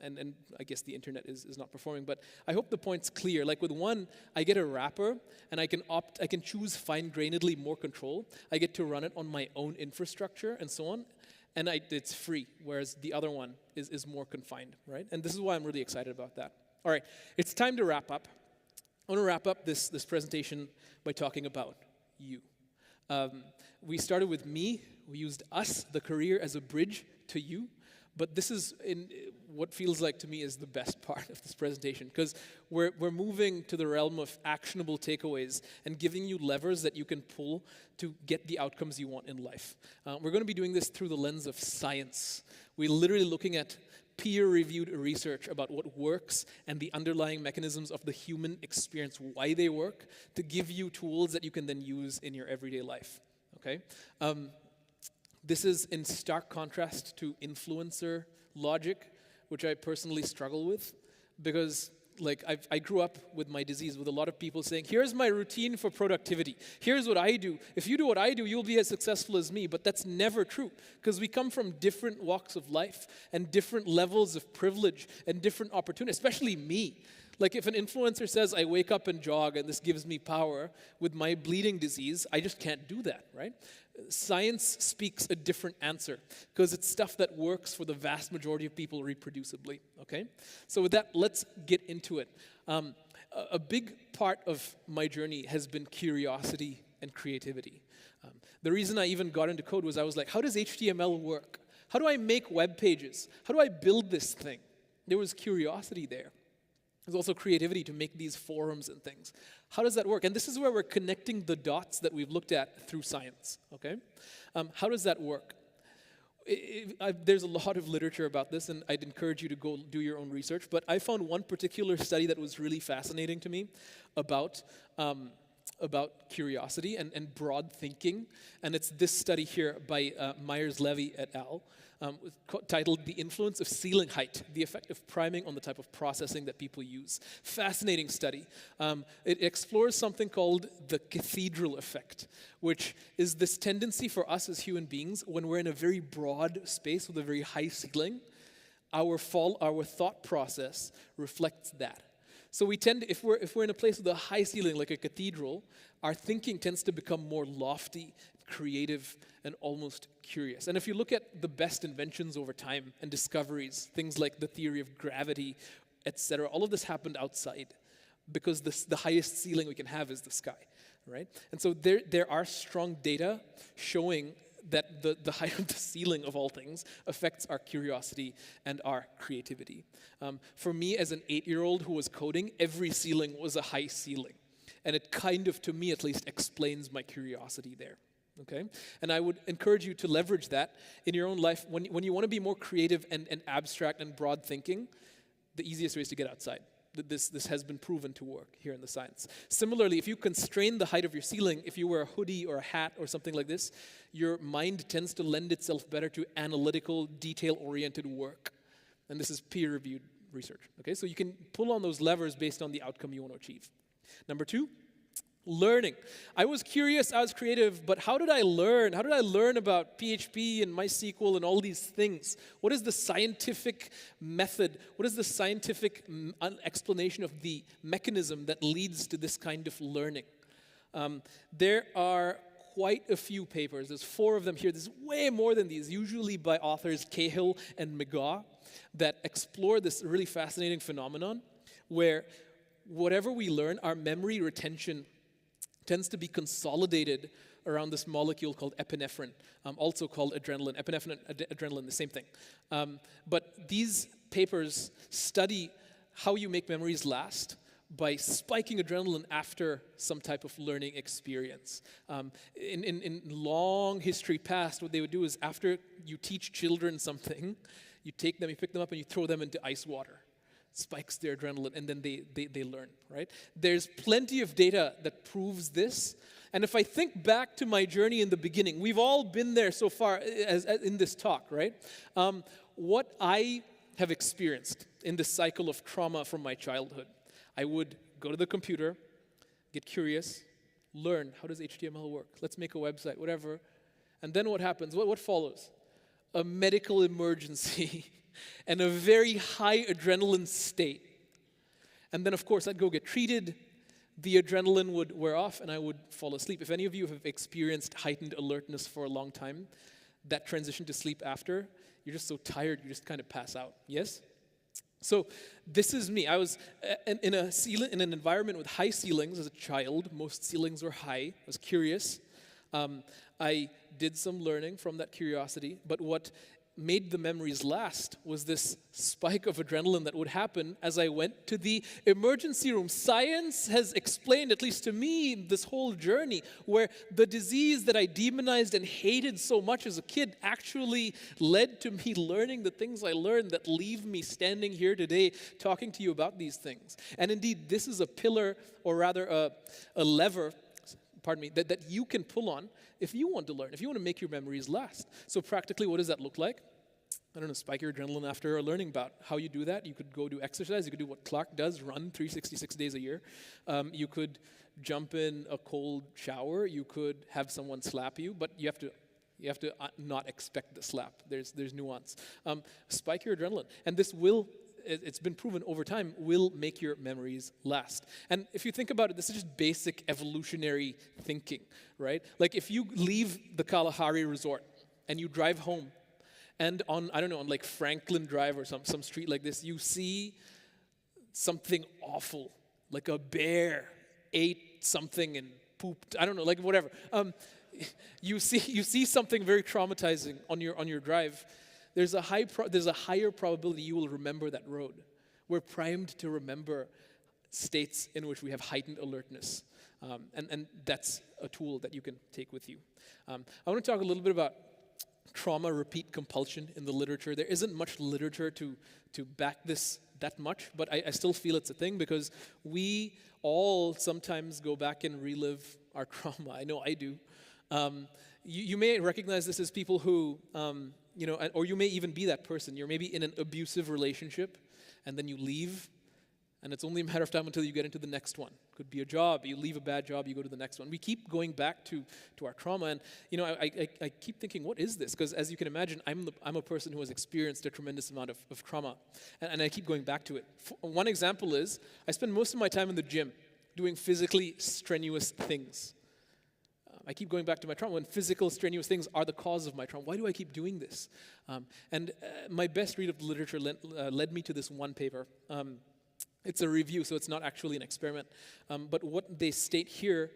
And I guess the internet is not performing, but I hope the point's clear. Like with one, I get a wrapper, and I can choose fine-grainedly more control. I get to run it on my own infrastructure and so on, and it's free, whereas the other one is more confined, right? And this is why I'm really excited about that. All right, it's time to wrap up. I want to wrap up this presentation by talking about you. We started with me. We used us, the career, as a bridge to you. But this is what feels like to me is the best part of this presentation, because we're moving to the realm of actionable takeaways and giving you levers that you can pull to get the outcomes you want in life. We're going to be doing this through the lens of science. We're literally looking at peer-reviewed research about what works and the underlying mechanisms of the human experience, why they work, to give you tools that you can then use in your everyday life. Okay? This is in stark contrast to influencer logic, which I personally struggle with, because I grew up with my disease with a lot of people saying, here's my routine for productivity. Here's what I do. If you do what I do, you'll be as successful as me. But that's never true, because we come from different walks of life and different levels of privilege and different opportunities, especially me. Like if an influencer says, I wake up and jog and this gives me power, with my bleeding disease, I just can't do that, right? Science speaks a different answer, because it's stuff that works for the vast majority of people reproducibly, okay? So with that, let's get into it. A big part of my journey has been curiosity and creativity. The reason I even got into code was I was like, how does HTML work? How do I make web pages? How do I build this thing? There was curiosity there. There's also creativity to make these forums and things. How does that work? And this is where we're connecting the dots that we've looked at through science, okay? How does that work? There's a lot of literature about this, and I'd encourage you to go do your own research, but I found one particular study that was really fascinating to me about curiosity and broad thinking, and it's this study here by Myers-Levi et al., titled The Influence of Ceiling Height, the Effect of Priming on the Type of Processing That People Use. Fascinating study. It explores something called the cathedral effect, which is this tendency for us as human beings, when we're in a very broad space with a very high ceiling, our thought process reflects that. So we tend, if we're in a place with a high ceiling, like a cathedral, our thinking tends to become more lofty, creative, and almost curious. And if you look at the best inventions over time and discoveries, things like the theory of gravity, etc., all of this happened outside, because the highest ceiling we can have is the sky, right? And so there are strong data showing that the height of the ceiling of all things affects our curiosity and our creativity. For me, as an 8-year-old who was coding, every ceiling was a high ceiling. And it kind of, to me at least, explains my curiosity there. Okay? And I would encourage you to leverage that in your own life. When you want to be more creative and abstract and broad thinking, the easiest way is to get outside. This has been proven to work here in the science. Similarly, if you constrain the height of your ceiling, if you wear a hoodie or a hat or something like this, your mind tends to lend itself better to analytical, detail-oriented work. And this is peer-reviewed research. Okay, so you can pull on those levers based on the outcome you want to achieve. Number 2, learning. I was curious, I was creative, but how did I learn? How did I learn about PHP and MySQL and all these things? What is the scientific method? What is the scientific explanation of the mechanism that leads to this kind of learning? There are quite a few papers. There's 4 of them here. There's way more than these, usually by authors Cahill and McGaugh, that explore this really fascinating phenomenon where whatever we learn, our memory retention tends to be consolidated around this molecule called epinephrine, also called adrenaline. Epinephrine and adrenaline, the same thing. But these papers study how you make memories last by spiking adrenaline after some type of learning experience. In long history past, what they would do is after you teach children something, you take them, you pick them up, and you throw them into ice water. Spikes their adrenaline, and then they learn, right? There's plenty of data that proves this. And if I think back to my journey in the beginning, we've all been there so far as in this talk, right? What I have experienced in this cycle of trauma from my childhood, I would go to the computer, get curious, learn, how does HTML work? Let's make a website, whatever. And then what happens? What follows? A medical emergency and a very high adrenaline state. And then, of course, I'd go get treated. The adrenaline would wear off, and I would fall asleep. If any of you have experienced heightened alertness for a long time, that transition to sleep after, you're just so tired, you just kind of pass out. Yes? So this is me. I was in an environment with high ceilings as a child. Most ceilings were high. I was curious. I did some learning from that curiosity, but what made the memories last was this spike of adrenaline that would happen as I went to the emergency room. Science has explained, at least to me, this whole journey where the disease that I demonized and hated so much as a kid actually led to me learning the things I learned that leave me standing here today talking to you about these things. And indeed, this is a pillar, or rather a lever, that you can pull on if you want to learn, if you want to make your memories last. So practically, what does that look like? I don't know, spike your adrenaline after a learning bout. How you do that? You could go do exercise. You could do what Clark does, run 366 days a year. You could jump in a cold shower. You could have someone slap you, but you have to not expect the slap. There's nuance. Spike your adrenaline, and this will, it's been proven over time, will make your memories last. And if you think about it, this is just basic evolutionary thinking, right? Like if you leave the Kalahari Resort and you drive home, and on like Franklin Drive or some street like this, you see something awful, like a bear ate something and pooped, I don't know, like whatever. You see something very traumatizing on your drive. There's a higher probability you will remember that road. We're primed to remember states in which we have heightened alertness. And that's a tool that you can take with you. I want to talk a little bit about trauma repeat compulsion in the literature. There isn't much literature to back this that much, but I still feel it's a thing because we all sometimes go back and relive our trauma. I know I do. You may recognize this as people who, or you may even be that person. You're maybe in an abusive relationship, and then you leave, And it's only a matter of time until you get into the next one. Could be a job, you leave a bad job, you go to the next one. We keep going back to our trauma, and I keep thinking, what is this? Because as you can imagine, I'm a person who has experienced a tremendous amount of trauma, and I keep going back to it. One example is, I spend most of my time in the gym doing physically strenuous things. I keep going back to my trauma when physical strenuous things are the cause of my trauma. Why do I keep doing this? My best read of the literature led me to this one paper. It's a review, so it's not actually an experiment. But what they state here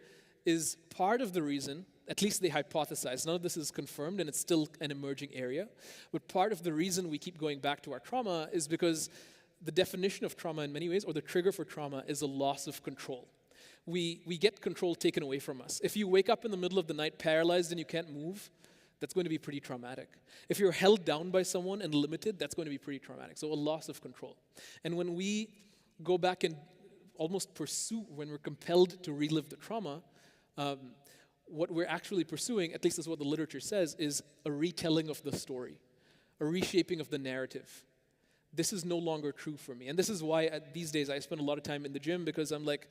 is part of the reason, at least they hypothesize, none of this is confirmed and it's still an emerging area, but part of the reason we keep going back to our trauma is because the definition of trauma in many ways, or the trigger for trauma, is a loss of control. We get control taken away from us. If you wake up in the middle of the night paralyzed and you can't move, that's going to be pretty traumatic. If you're held down by someone and limited, that's going to be pretty traumatic. So a loss of control. And when we go back and almost pursue, when we're compelled to relive the trauma, what we're actually pursuing, at least is what the literature says, is a retelling of the story, a reshaping of the narrative. This is no longer true for me. And this is why these days I spend a lot of time in the gym, because I'm like,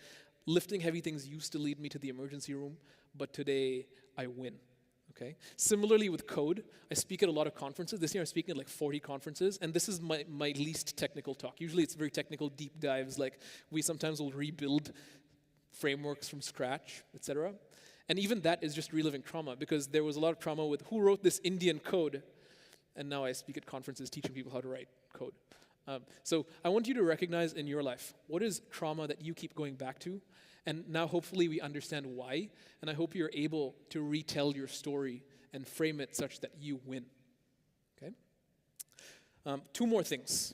lifting heavy things used to lead me to the emergency room, but today I win. Okay? Similarly with code, I speak at a lot of conferences. This year I'm speaking at like 40 conferences, and this is my least technical talk. Usually it's very technical deep dives, like we sometimes will rebuild frameworks from scratch, etc. And even that is just reliving trauma, because there was a lot of trauma with who wrote this Indian code, and now I speak at conferences teaching people how to write code. So I want you to recognize in your life, what is trauma that you keep going back to? And now hopefully we understand why, and I hope you're able to retell your story and frame it such that you win. Okay? Two more things.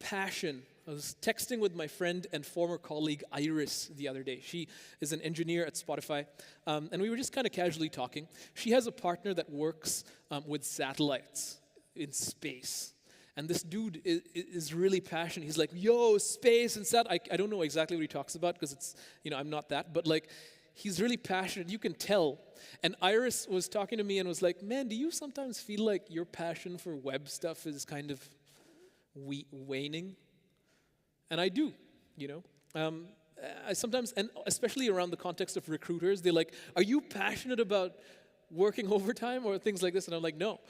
Passion. I was texting with my friend and former colleague Iris the other day. She is an engineer at Spotify, and we were just kind of casually talking. She has a partner that works with satellites in space. And this dude is really passionate. He's like, yo, space and stuff. I don't know exactly what he talks about because it's, I'm not that. But like, he's really passionate. You can tell. And Iris was talking to me and was like, man, do you sometimes feel like your passion for web stuff is kind of waning? And I do, I sometimes, and especially around the context of recruiters, they're like, are you passionate about working overtime or things like this? And I'm like, no.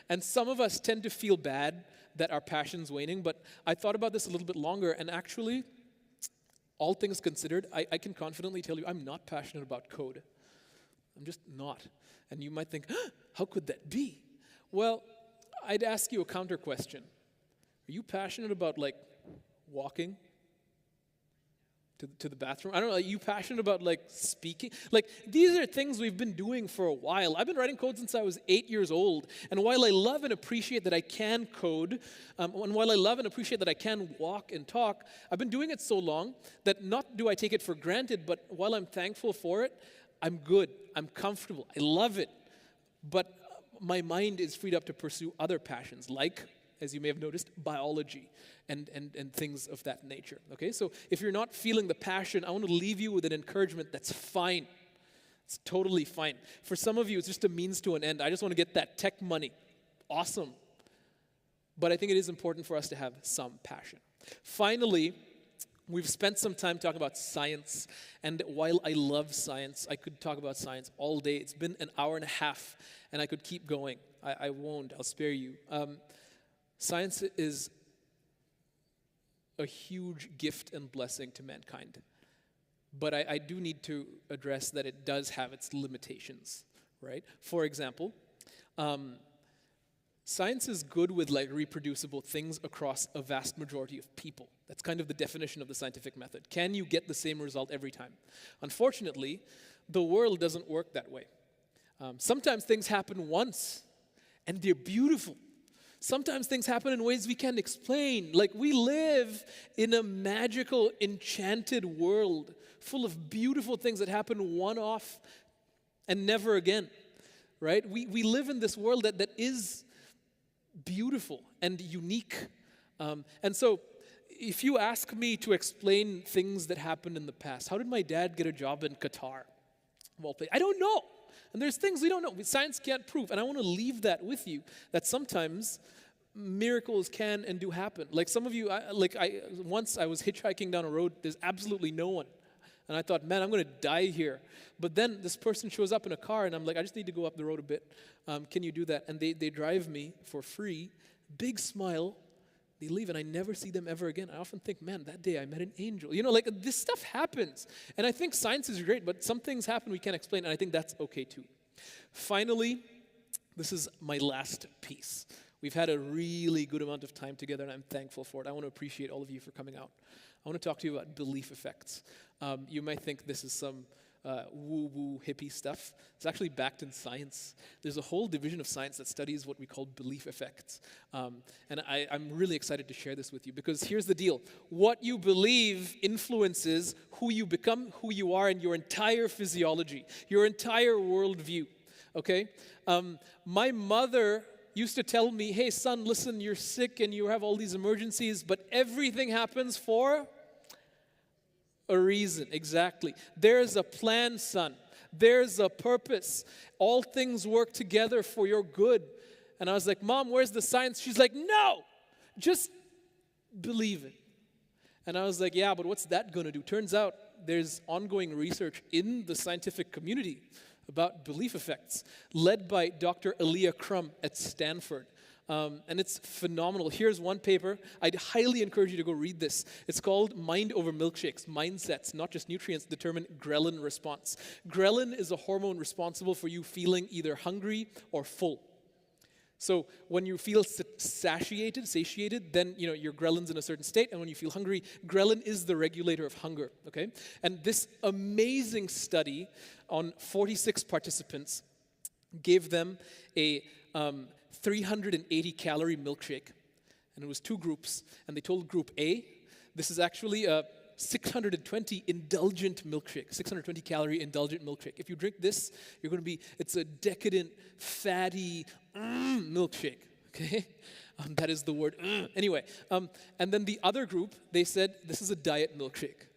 And some of us tend to feel bad that our passion's waning, but I thought about this a little bit longer, and actually, all things considered, I can confidently tell you I'm not passionate about code. I'm just not. And you might think, how could that be? Well, I'd ask you a counter question. Are you passionate about, like, walking to the bathroom? I don't know, are you passionate about, like, speaking? Like, these are things we've been doing for a while. I've been writing code since I was 8 years old, and while I love and appreciate that I can code, and while I love and appreciate that I can walk and talk, I've been doing it so long that not do I take it for granted, but while I'm thankful for it, I'm good, I'm comfortable, I love it, but my mind is freed up to pursue other passions, like, as you may have noticed, biology and things of that nature. Okay, so if you're not feeling the passion, I want to leave you with an encouragement that's fine. It's totally fine. For some of you, it's just a means to an end. I just want to get that tech money. Awesome. But I think it is important for us to have some passion. Finally, we've spent some time talking about science, and while I love science, I could talk about science all day. It's been an hour and a half, and I could keep going. I won't. I'll spare you. Science is a huge gift and blessing to mankind. But I do need to address that it does have its limitations, right? For example, science is good with like reproducible things across a vast majority of people. That's kind of the definition of the scientific method. Can you get the same result every time? Unfortunately, the world doesn't work that way. Sometimes things happen once, and they're beautiful. Sometimes things happen in ways we can't explain. Like we live in a magical, enchanted world full of beautiful things that happen one-off and never again, right? We live in this world that is beautiful and unique. And so if you ask me to explain things that happened in the past, how did my dad get a job in Qatar? Well, I don't know. And there's things we don't know. Science can't prove. And I want to leave that with you, that sometimes miracles can and do happen. Like some of you, once I was hitchhiking down a road, there's absolutely no one. And I thought, man, I'm going to die here. But then this person shows up in a car, and I'm like, I just need to go up the road a bit. Can you do that? And they drive me for free, big smile. They leave, and I never see them ever again. I often think, man, that day I met an angel. Like this stuff happens. And I think science is great, but some things happen we can't explain, and I think that's okay too. Finally, this is my last piece. We've had a really good amount of time together, and I'm thankful for it. I want to appreciate all of you for coming out. I want to talk to you about belief effects. You might think this is some woo-woo hippie stuff. It's actually backed in science. There's a whole division of science that studies what we call belief effects. And I'm really excited to share this with you because here's the deal. What you believe influences who you become, who you are, and your entire physiology, your entire worldview. Okay? My mother used to tell me, hey, son, listen, you're sick and you have all these emergencies, but everything happens for a reason. Exactly. There's a plan, son. There's a purpose. All things work together for your good. And I was like, Mom, where's the science? She's like, no, just believe it. And I was like, yeah, but what's that going to do? Turns out there's ongoing research in the scientific community about belief effects, led by Dr. Elia Crum at Stanford. And it's phenomenal. Here's one paper. I'd highly encourage you to go read this. It's called Mind Over Milkshakes. Mindsets, not just nutrients, determine ghrelin response. Ghrelin is a hormone responsible for you feeling either hungry or full. So when you feel satiated, then your ghrelin's in a certain state, and when you feel hungry, ghrelin is the regulator of hunger. Okay, and this amazing study on 46 participants gave them a 380-calorie milkshake, and it was two groups. And they told Group A, this is actually a 620 indulgent milkshake, 620-calorie indulgent milkshake. If you drink this, it's a decadent, fatty milkshake, okay? That is the word. Anyway, and then the other group, they said, this is a diet milkshake.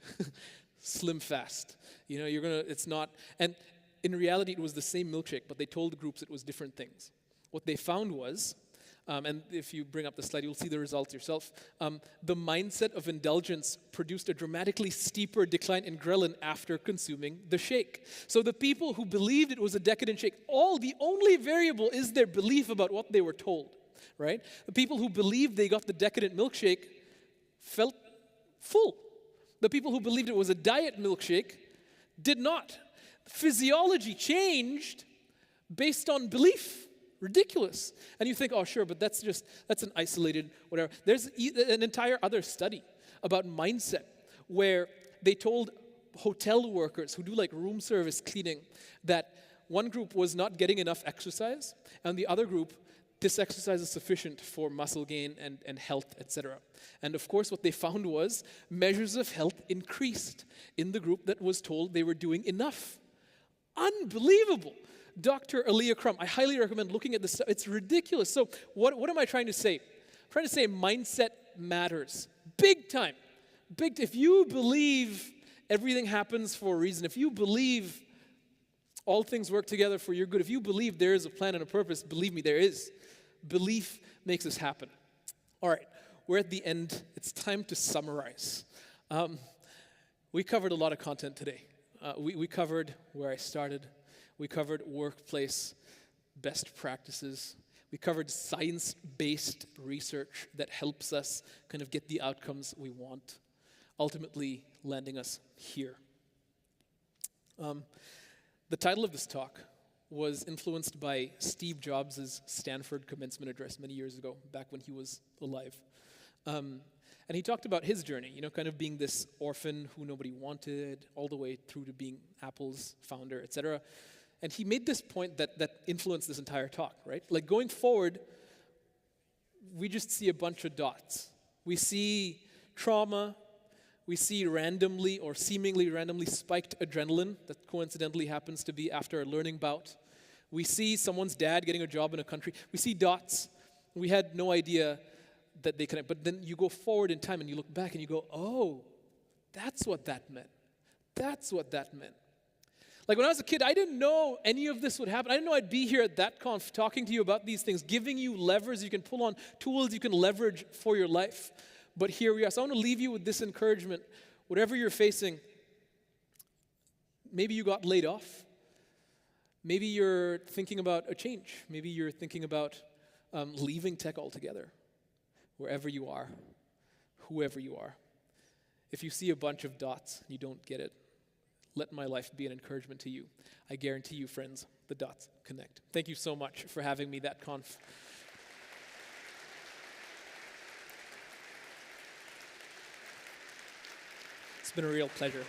Slim fast. It's not, and in reality, it was the same milkshake, but they told the groups it was different things. What they found was, and if you bring up the slide, you'll see the results yourself. The mindset of indulgence produced a dramatically steeper decline in ghrelin after consuming the shake. So the people who believed it was a decadent shake, the only variable is their belief about what they were told, right? The people who believed they got the decadent milkshake felt full. The people who believed it was a diet milkshake did not. Physiology changed based on belief. Ridiculous. And you think, oh, sure, but that's an isolated whatever. There's an entire other study about mindset where they told hotel workers who do like room service cleaning that one group was not getting enough exercise, and the other group, this exercise is sufficient for muscle gain and health, etc. And of course, what they found was measures of health increased in the group that was told they were doing enough. Unbelievable. Dr. Elia Crum, I highly recommend looking at this. It's ridiculous. So what am I trying to say? I'm trying to say mindset matters. Big time. If you believe everything happens for a reason, if you believe all things work together for your good, if you believe there is a plan and a purpose, believe me, there is. Belief makes this happen. All right, we're at the end. It's time to summarize. We covered a lot of content today. We covered where I started. We covered workplace best practices. We covered science-based research that helps us kind of get the outcomes we want, ultimately landing us here. The title of this talk was influenced by Steve Jobs' Stanford commencement address many years ago, back when he was alive. And he talked about his journey, kind of being this orphan who nobody wanted, all the way through to being Apple's founder, etc. And he made this point that influenced this entire talk, right? Like going forward, we just see a bunch of dots. We see trauma, we see randomly or seemingly randomly spiked adrenaline that coincidentally happens to be after a learning bout. We see someone's dad getting a job in a country. We see dots. We had no idea that they connect. But then you go forward in time and you look back and you go, oh, that's what that meant. That's what that meant. Like when I was a kid, I didn't know any of this would happen. I didn't know I'd be here at that conf talking to you about these things, giving you levers you can pull on, tools you can leverage for your life. But here we are. So I want to leave you with this encouragement. Whatever you're facing, maybe you got laid off. Maybe you're thinking about a change. Maybe you're thinking about leaving tech altogether. Wherever you are, whoever you are. If you see a bunch of dots and you don't get it, let my life be an encouragement to you. I guarantee you, friends, the dots connect. Thank you so much for having me that conf. It's been a real pleasure.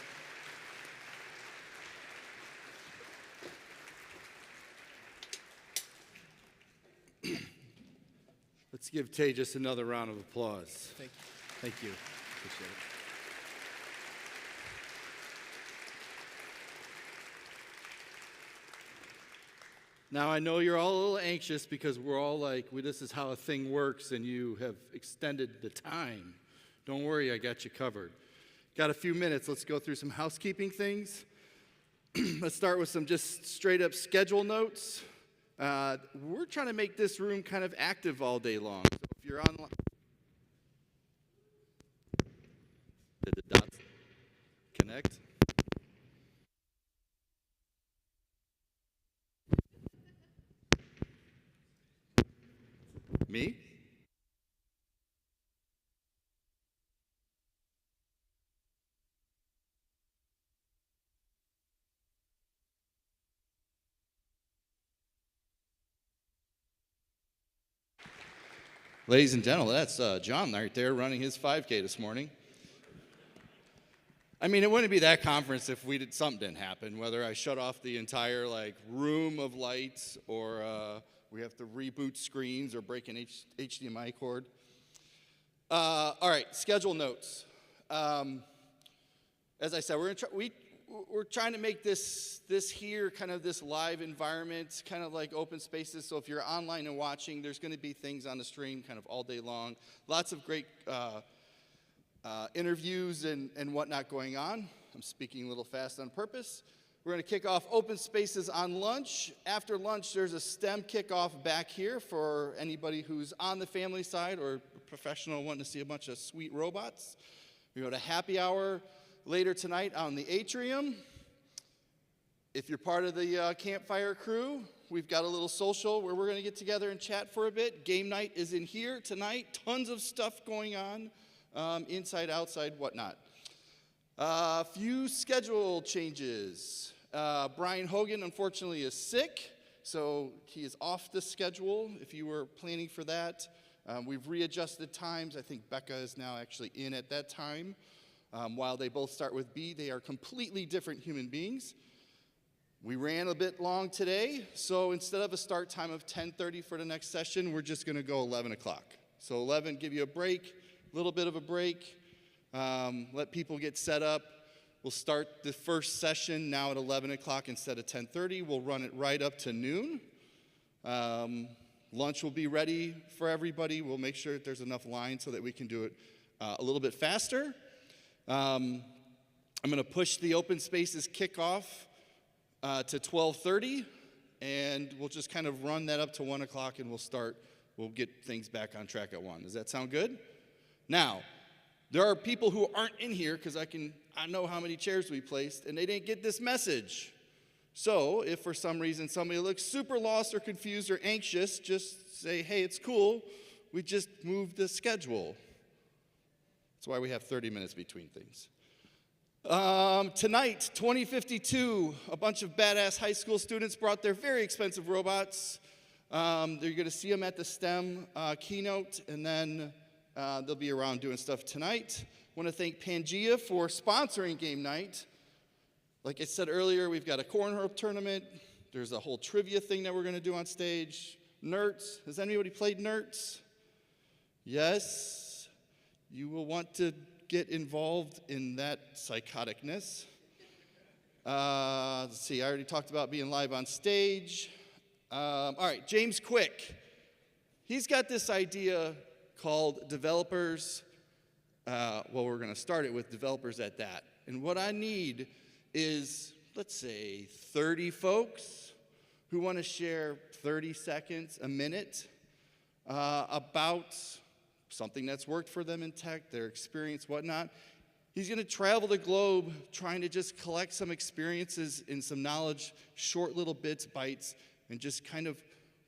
Let's give Tejas another round of applause. Thank you. Thank you. Appreciate it. Now, I know you're all a little anxious because we're all like, this is how a thing works, and you have extended the time. Don't worry, I got you covered. Got a few minutes. Let's go through some housekeeping things. Let's start with some just straight up schedule notes. We're trying to make this room kind of active all day long. So if you're online, did the dots connect? Me? Ladies and gentlemen, that's John right there running his 5K this morning. I mean, it wouldn't be that conference if something didn't happen, whether I shut off the entire room of lights or we have to reboot screens or break an HDMI cord. All right, schedule notes. As I said, we're trying to make this here kind of this live environment, kind of like open spaces. So if you're online and watching, there's going to be things on the stream kind of all day long. Lots of great interviews and whatnot going on. I'm speaking a little fast on purpose. We're going to kick off open spaces on lunch. After lunch, there's a STEM kickoff back here for anybody who's on the family side or a professional wanting to see a bunch of sweet robots. We go to happy hour later tonight on the atrium. If you're part of the campfire crew, we've got a little social where we're going to get together and chat for a bit. Game night is in here tonight. Tons of stuff going on, inside, outside, whatnot. A few schedule changes. Brian Hogan, unfortunately, is sick, so he is off the schedule if you were planning for that. We've readjusted times. I think Becca is now actually in at that time. While they both start with B, they are completely different human beings. We ran a bit long today, so instead of a start time of 10:30 for the next session, we're just going to go 11 o'clock. So 11, give you a break, a little bit of a break. Let people get set up. We'll start the first session now at 11 o'clock instead of 10:30. We'll run it right up to noon. Lunch will be ready for everybody. We'll make sure that there's enough line so that we can do it a little bit faster. I'm going to push the open spaces kickoff to 12:30, and we'll just kind of run that up to 1 o'clock, and we'll get things back on track at 1. Does that sound good? Now, there are people who aren't in here because I know how many chairs we placed, and they didn't get this message. So if for some reason somebody looks super lost or confused or anxious, just say, hey, it's cool. We just moved the schedule. That's why we have 30 minutes between things. Tonight, 2052, a bunch of badass high school students brought their very expensive robots. You're going to see them at the STEM keynote, and then they'll be around doing stuff tonight. I want to thank Pangea for sponsoring game night. Like I said earlier, we've got a cornhole tournament. There's a whole trivia thing that we're going to do on stage. Nerds. Has anybody played Nerds? Yes. You will want to get involved in that psychoticness. Let's see, I already talked about being live on stage. All right, James Quick. He's got this idea called developers. We're going to start it with developers at that. And what I need is let's say, 30 folks who want to share 30 seconds, a minute, about something that's worked for them in tech, their experience, whatnot. He's going to travel the globe trying to just collect some experiences and some knowledge, short little bits, bites, and just kind of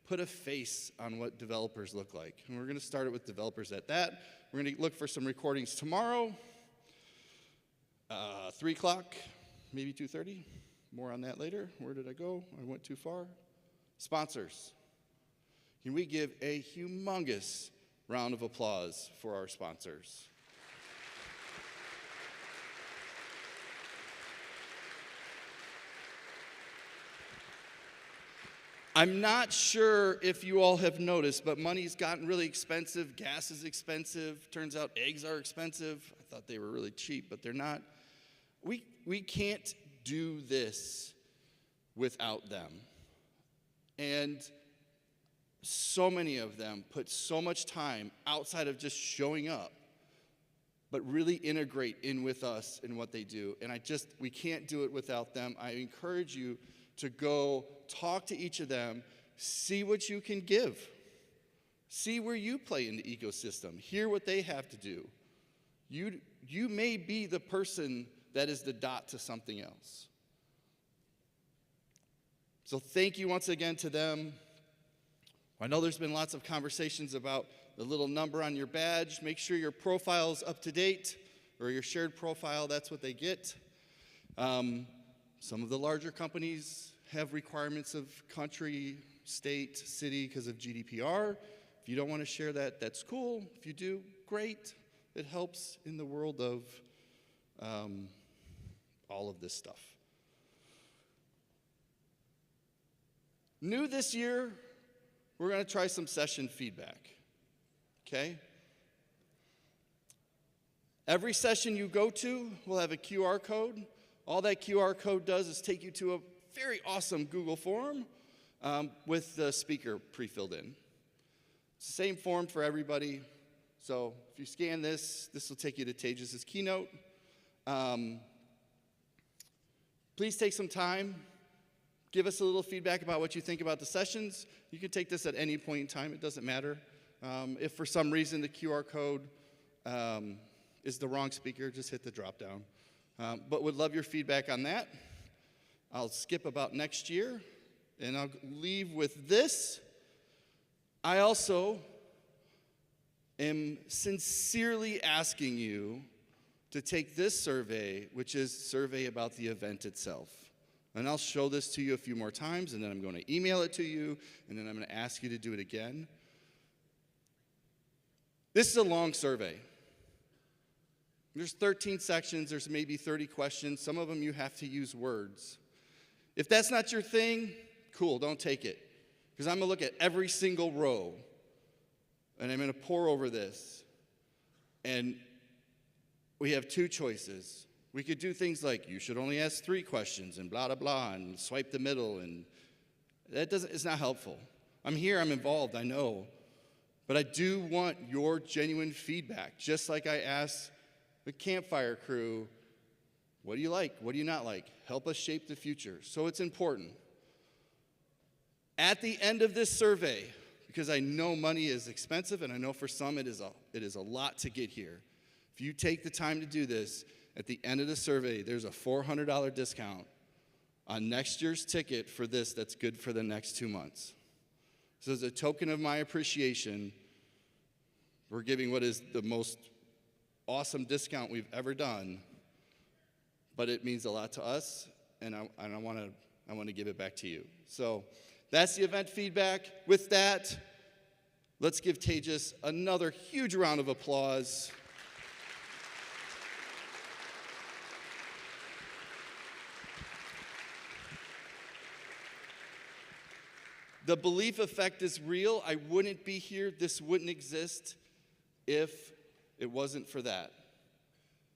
put a face on what developers look like. And we're going to start it with developers at that. We're going to look for some recordings tomorrow, 3 o'clock, maybe 2:30. More on that later. Where did I go? I went too far. Sponsors. Can we give a humongous round of applause for our sponsors? I'm not sure if you all have noticed, but money's gotten really expensive. Gas is expensive. Turns out eggs are expensive. I thought they were really cheap, but they're not. We can't do this without them. And so many of them put so much time outside of just showing up, but really integrate in with us in what they do. And we can't do it without them. I encourage you to go talk to each of them, see what you can give. See where you play in the ecosystem. Hear what they have to do. You may be the person that is the dot to something else. So thank you once again to them. I know there's been lots of conversations about the little number on your badge. Make sure your profile is up to date, or your shared profile, that's what they get. Some of the larger companies have requirements of country, state, city because of GDPR. If you don't want to share that, that's cool. If you do, great. It helps in the world of all of this stuff. New this year, we're going to try some session feedback, okay? Every session you go to will have a QR code. All that QR code does is take you to a very awesome Google form with the speaker pre-filled in. It's the same form for everybody. So if you scan this will take you to Tejas' keynote. Please take some time. Give us a little feedback about what you think about the sessions. You can take this at any point in time. It doesn't matter. If for some reason the QR code is the wrong speaker, just hit the drop down. But would love your feedback on that. I'll skip about next year, and I'll leave with this. I also am sincerely asking you to take this survey, which is survey about the event itself. And I'll show this to you a few more times, and then I'm going to email it to you, and then I'm going to ask you to do it again. This is a long survey. There's 13 sections. There's maybe 30 questions. Some of them you have to use words. If that's not your thing, cool, don't take it. Because I'm going to look at every single row, and I'm going to pore over this. And we have two choices. We could do things like, you should only ask 3 questions, and blah, blah, blah, and swipe the middle, and it's not helpful. I'm here, I'm involved, I know. But I do want your genuine feedback, just like I asked the campfire crew, what do you like? What do you not like? Help us shape the future. So it's important. At the end of this survey, because I know money is expensive, and I know for some it is a lot to get here. If you take the time to do this, at the end of the survey, there's a $400 discount on next year's ticket for this that's good for the next 2 months. So as a token of my appreciation, we're giving what is the most awesome discount we've ever done, but it means a lot to us, and I want to give it back to you. So that's the event feedback. With that, let's give Tejas another huge round of applause. The belief effect is real. I wouldn't be here. This wouldn't exist if it wasn't for that,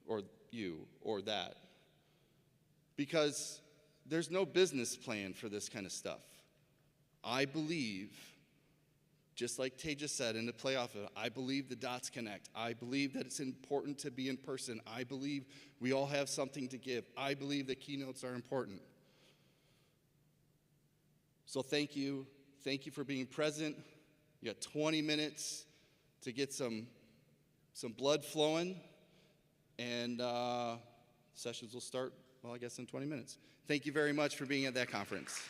or you, or that. Because there's no business plan for this kind of stuff. I believe, just like Tejas said in the playoff, I believe the dots connect. I believe that it's important to be in person. I believe we all have something to give. I believe that keynotes are important. So thank you. Thank you for being present. You got 20 minutes to get some blood flowing, and sessions will start, well, I guess in 20 minutes. Thank you very much for being at that conference.